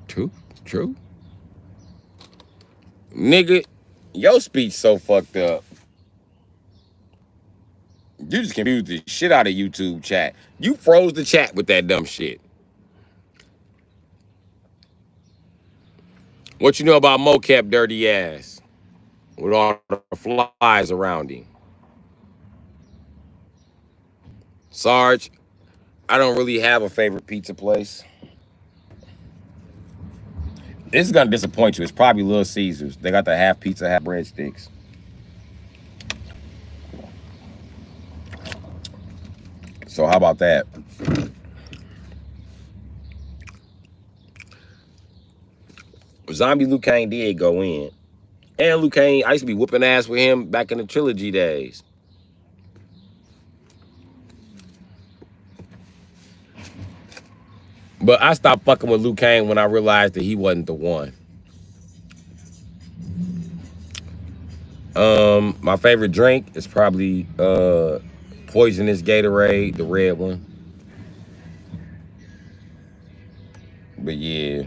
tooth. True? Nigga, your speech so fucked up. You just confused the shit out of YouTube chat. You froze the chat with that dumb shit. What you know about mocap dirty ass with all the flies around him? Sarge, I don't really have a favorite pizza place. This is gonna disappoint you. It's probably Little Caesars. They got the half pizza, half breadsticks. So how about that? Zombie Liu Kang did go in. And Liu Kang, I used to be whooping ass with him back in the trilogy days. But I stopped fucking with Liu Kang when I realized that he wasn't the one. My favorite drink is probably poisonous Gatorade, the red one. But yeah.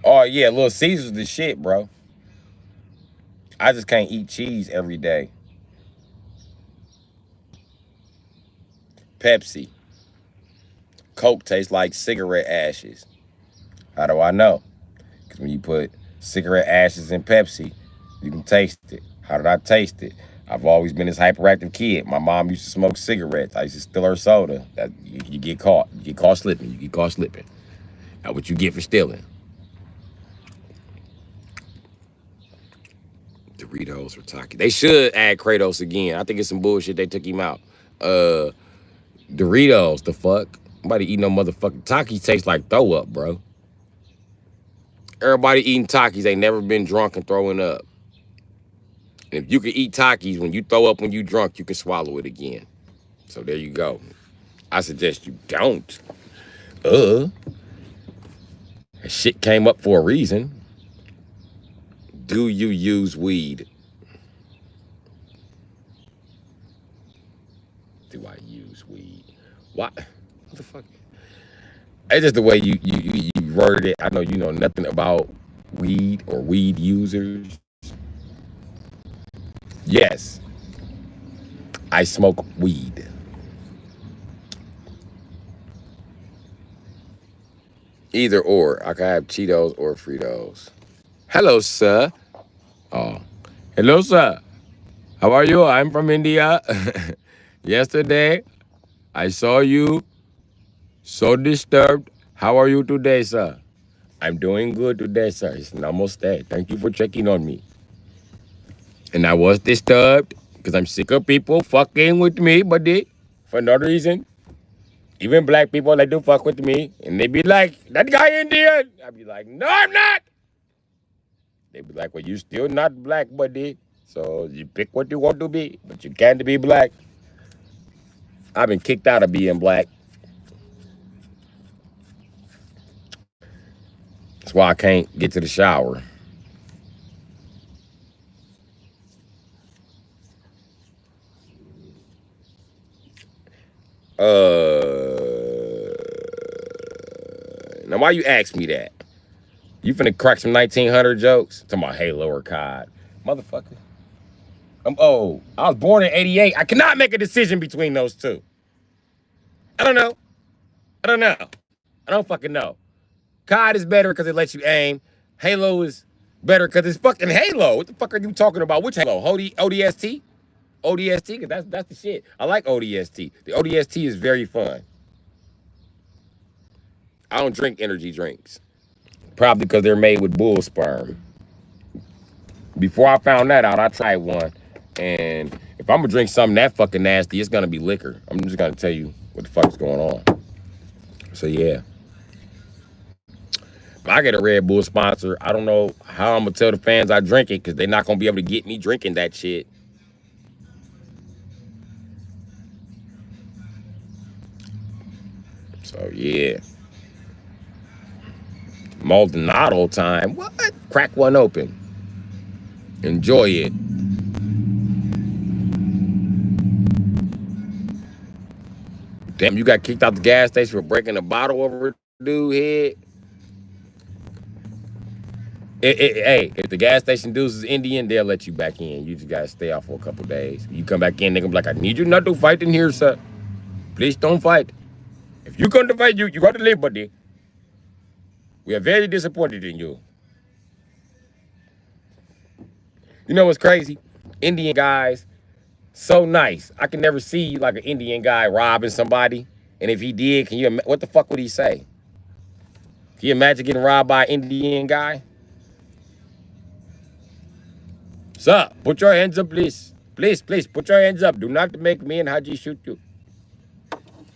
Oh yeah, Little Caesars the shit, bro. I just can't eat cheese every day. Pepsi. Coke tastes like cigarette ashes. How do I know? Because when you put cigarette ashes in Pepsi, you can taste it. How did I taste it? I've always been this hyperactive kid. My mom used to smoke cigarettes. I used to steal her soda. That you get caught. You get caught slipping. You get caught slipping. That's what you get for stealing. Doritos or Taki. They should add Kratos again. I think it's some bullshit. They took him out. Doritos, the fuck? Nobody eat no motherfucking Takis. Taste like throw up, bro. Everybody eating Takis ain't never been drunk and throwing up. And if you can eat Takis when you throw up when you drunk, you can swallow it again. So there you go. I suggest you don't. That shit came up for a reason. Do you use weed? Do I use weed? What? What the fuck? It's just the way you worded it. I know you know nothing about weed or weed users. Yes, I smoke weed. Either or. I can have Cheetos or Fritos. Hello, sir. Oh, hello, sir. How are you? I'm from India. Yesterday, I saw you so disturbed. How are you today, sir? I'm doing good today, sir. It's namaste. Thank you for checking on me. And I was disturbed because I'm sick of people fucking with me, buddy, for no reason. Even black people, they do fuck with me. And they be like, that guy Indian. I be like, no, I'm not. They be like, well, you still not black, buddy. So you pick what you want to be, but you can't be black. I've been kicked out of being black. That's why I can't get to the shower. Now why you ask me that? You finna crack some 1900 jokes? Talking about Halo or COD. Motherfucker. I'm old. I was born in 88. I cannot make a decision between those two. I don't know. I don't know. I don't fucking know. COD is better because it lets you aim. Halo is better because it's fucking Halo. What the fuck are you talking about? Which Halo? ODST? ODST? Because that's the shit. I like ODST. The ODST is very fun. I don't drink energy drinks. Probably because they're made with bull sperm. Before I found that out, I tried one. And if I'm going to drink something that fucking nasty, it's going to be liquor. I'm just going to tell you what the fuck is going on. So, yeah. If I get a Red Bull sponsor, I don't know how I'm going to tell the fans I drink it because they're not going to be able to get me drinking that shit. So, yeah. Maldonado time. What? Crack one open. Enjoy it. Damn, you got kicked out the gas station for breaking a bottle over a dude's head. Hey, if the gas station dudes is Indian, they'll let you back in. You just gotta stay out for a couple days. You come back in, they're gonna be like, I need you not to fight in here, sir. Please don't fight. If you come to fight, you got to leave, buddy. We are very disappointed in you. You know what's crazy? Indian guys, so nice. I can never see like an Indian guy robbing somebody. And if he did, what the fuck would he say? Can you imagine getting robbed by an Indian guy? Sir, put your hands up, please. Please, please, put your hands up. Do not make me and Haji shoot you.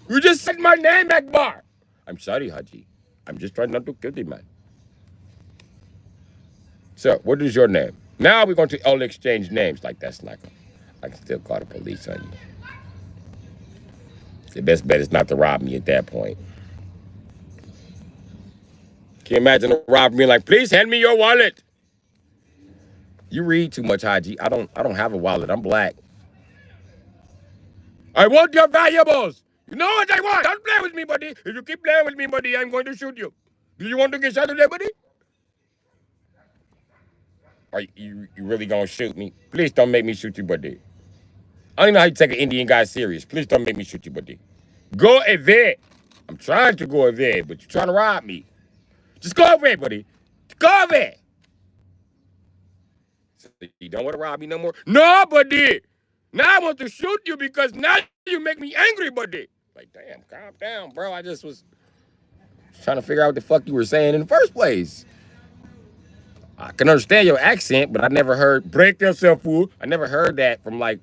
You just said my name, Akbar. I'm sorry, Haji. I'm just trying not to kill the man. Sir, what is your name? Now we're going to all exchange names. Like, that's not going to... I can still call the police on you. The best bet is not to rob me at that point. Can you imagine a robber being like, please hand me your wallet? You read too much, Haji. I don't have a wallet. I'm black. I want your valuables. You know what I want. Don't play with me, buddy. If you keep playing with me, buddy, I'm going to shoot you. Do you want to get shot today, buddy? Are you really going to shoot me? Please don't make me shoot you, buddy. I don't know how you take an Indian guy serious. Please don't make me shoot you, buddy. Go away. I'm trying to go away, but you're trying to rob me. Just go away, buddy. Go away. So you don't want to rob me no more? No, buddy. Now I want to shoot you because now you make me angry, buddy. Like, damn, calm down, bro. I just was trying to figure out what the fuck you were saying in the first place. I can understand your accent, but I never heard break yourself, fool. I never heard that from like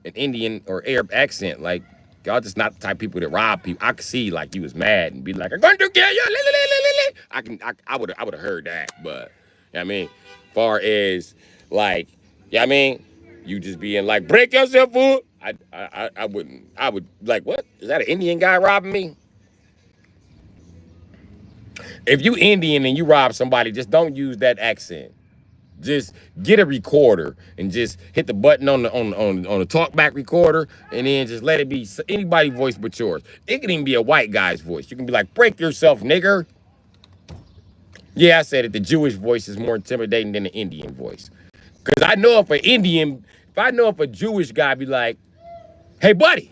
an Indian or Arab accent. Like, y'all just not the type of people that rob people. I could see like you was mad and be like, I'm going to kill you. I would have heard that, but you know what I mean, far as like, yeah, I mean, you just being like, break yourself, fool. I wouldn't. I would like, what? Is that an Indian guy robbing me? If you Indian and you rob somebody, just don't use that accent. Just get a recorder and just hit the button on the talkback recorder, and then just let it be anybody's voice but yours. It can even be a white guy's voice. You can be like, break yourself, nigger. Yeah, I said it. The Jewish voice is more intimidating than the Indian voice. Because I know if a Jewish guy be like, hey, buddy,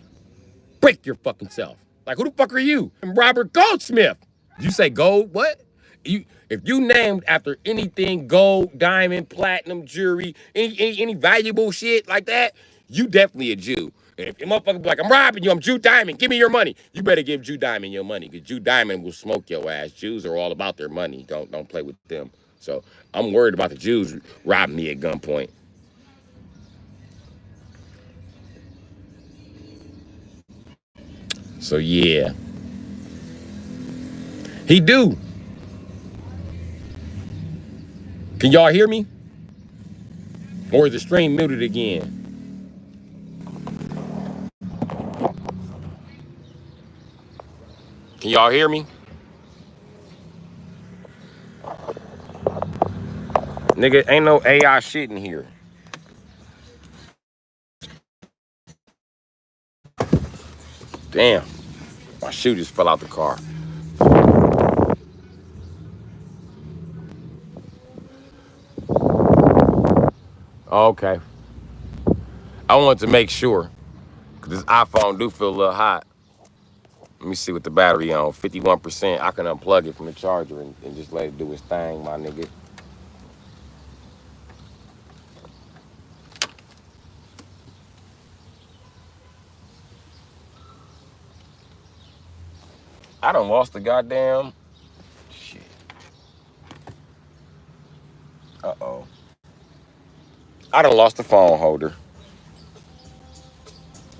break your fucking self. Like, who the fuck are you? I'm Robert Goldsmith. You say gold? What? If you named after anything gold, diamond, platinum, jewelry, any valuable shit like that, you definitely a Jew. And if your motherfucker be like, I'm robbing you, I'm Jew Diamond, give me your money. You better give Jew Diamond your money, because Jew Diamond will smoke your ass. Jews are all about their money. Don't play with them. So I'm worried about the Jews robbing me at gunpoint. So yeah. He do. Can y'all hear me? Or is the stream muted again? Can y'all hear me? Nigga, ain't no AI shit in here. Damn. My shoe just fell out the car. Okay. I wanted to make sure, because this iPhone do feel a little hot. Let me see what the battery on. 51%. I can unplug it from the charger and just let it do its thing, my nigga. I done lost the goddamn shit. Uh-oh. I done lost the phone holder.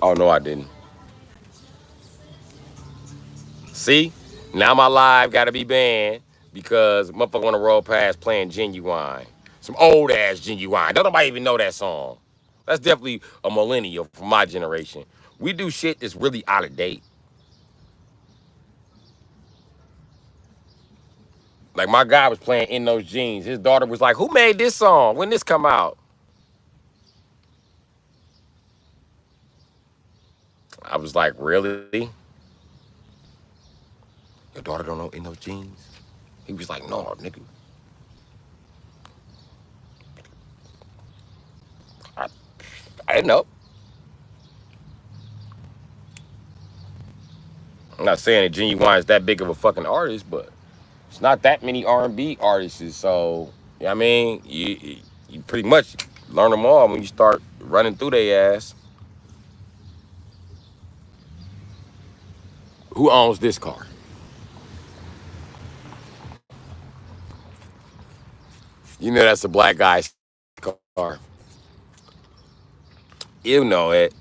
Oh, no, I didn't. See? Now my live got to be banned because motherfucker want to roll past playing Genuine. Some old-ass Genuine. Don't nobody even know that song. That's definitely a millennial from my generation. We do shit that's really out of date. Like, my guy was playing In Those Jeans. His daughter was like, who made this song? When this come out? I was like, really? Your daughter don't know In Those Jeans? He was like, no, nigga. I didn't know. I'm not saying that Genuine is that big of a fucking artist, but It's not that many R&B artists, so you know what I mean, you pretty much learn them all when you start running through their ass. Who owns this car? You know that's a black guy's car. You know it.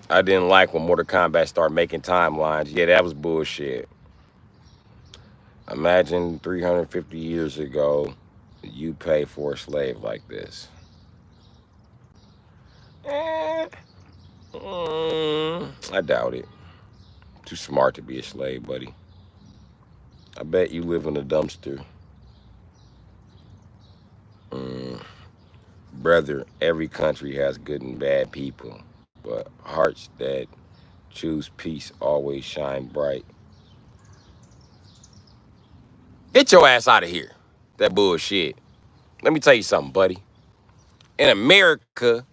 I didn't like when Mortal Kombat started making timelines. Yeah, that was bullshit. Imagine 350 years ago, you pay for a slave like this. Eh, I doubt it. Too smart to be a slave, buddy. I bet you live in a dumpster. Mm. Brother, every country has good and bad people, but hearts that choose peace always shine bright. Get your ass out of here. That bullshit. Let me tell you something, buddy. In America,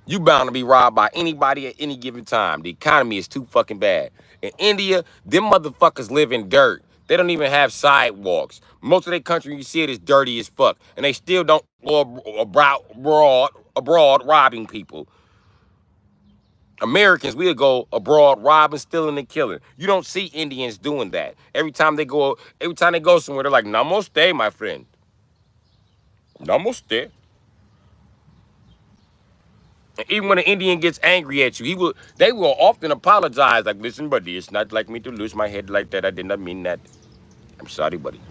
you bound to be robbed by anybody at any given time. The economy is too fucking bad. In India, them motherfuckers live in dirt. They don't even have sidewalks. Most of their country, you see it, is dirty as fuck. And they still don't go abroad robbing people. Americans, we'll go abroad robbing, stealing, and killing. You don't see Indians doing that. Every time they go somewhere, they're like, namaste, my friend. Namaste. And even when an Indian gets angry at you, they will often apologize. Like, listen, buddy, it's not like me to lose my head like that. I did not mean that. I'm sorry, buddy.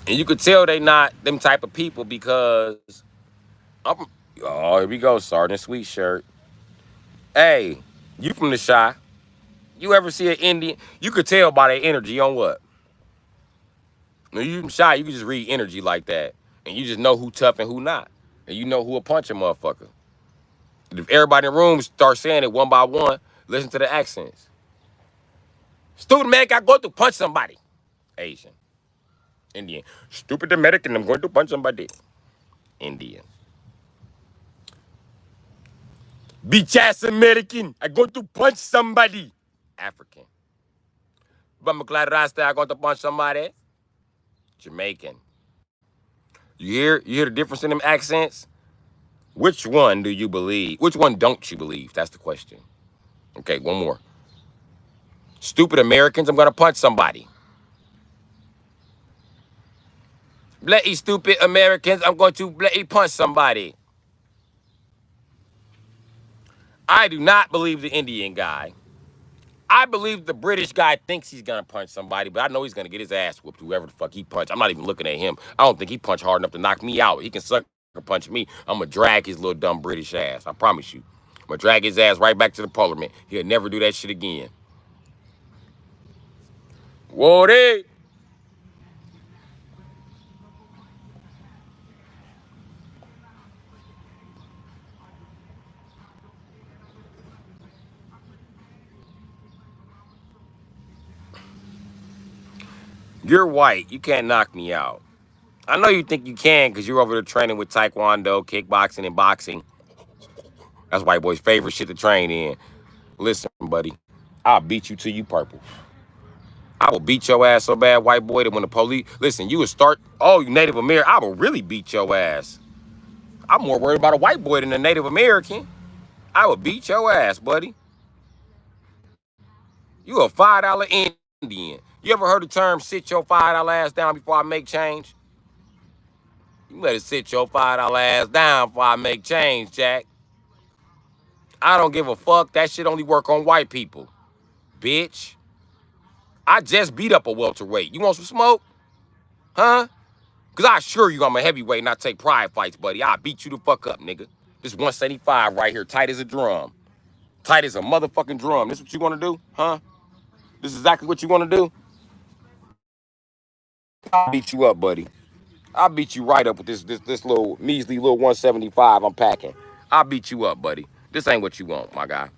And you could tell they not them type of people because oh, here we go, Sergeant Sweet Shirt. Hey, you from the Shy. You ever see an Indian? You could tell by their energy on what? When you Shy, you can just read energy like that. And you just know who tough and who not. And you know who will punch a motherfucker. If everybody in the room start saying it one by one, listen to the accents. Stupid American, I'm going to punch somebody. Asian. Indian. Stupid American, I'm going to punch somebody. Indian. Bitch ass American, I'm going to punch somebody. African. Bumaclad Rasta, I'm going to punch somebody. Jamaican. You hear the difference in them accents? Which one do you believe? Which one don't you believe? That's the question. Okay, one more. Stupid Americans, I'm going to punch somebody. Bloody stupid Americans, I'm going to bloody punch somebody. I do not believe the Indian guy. I believe the British guy thinks he's gonna punch somebody, but I know he's gonna get his ass whooped, whoever the fuck he punched. I'm not even looking at him. I don't think he punched hard enough to knock me out. He can suck or punch me. I'm gonna drag his little dumb British ass. I promise you. I'm gonna drag his ass right back to the parliament. He'll never do that shit again. Woody! You're white. You can't knock me out. I know you think you can because you're over there training with taekwondo, kickboxing, and boxing. That's white boy's favorite shit to train in. Listen, buddy, I'll beat you till you purple. I will beat your ass so bad, white boy, that when the police... Listen, you would start... Oh, you Native American. I will really beat your ass. I'm more worried about a white boy than a Native American. I will beat your ass, buddy. You a $5 Indian. You ever heard the term sit your $5 ass down before I make change? You better sit your $5 ass down before I make change, Jack. I don't give a fuck. That shit only work on white people. Bitch. I just beat up a welterweight. You want some smoke? Huh? Because I assure you I'm a heavyweight and I take pride fights, buddy. I'll beat you the fuck up, nigga. This 175 right here, tight as a drum. Tight as a motherfucking drum. This what you want to do? Huh? This is exactly what you want to do? I'll beat you up, buddy. I'll beat you right up with this little measly little 175 I'm packing. I'll beat you up, buddy. This ain't what you want, my guy.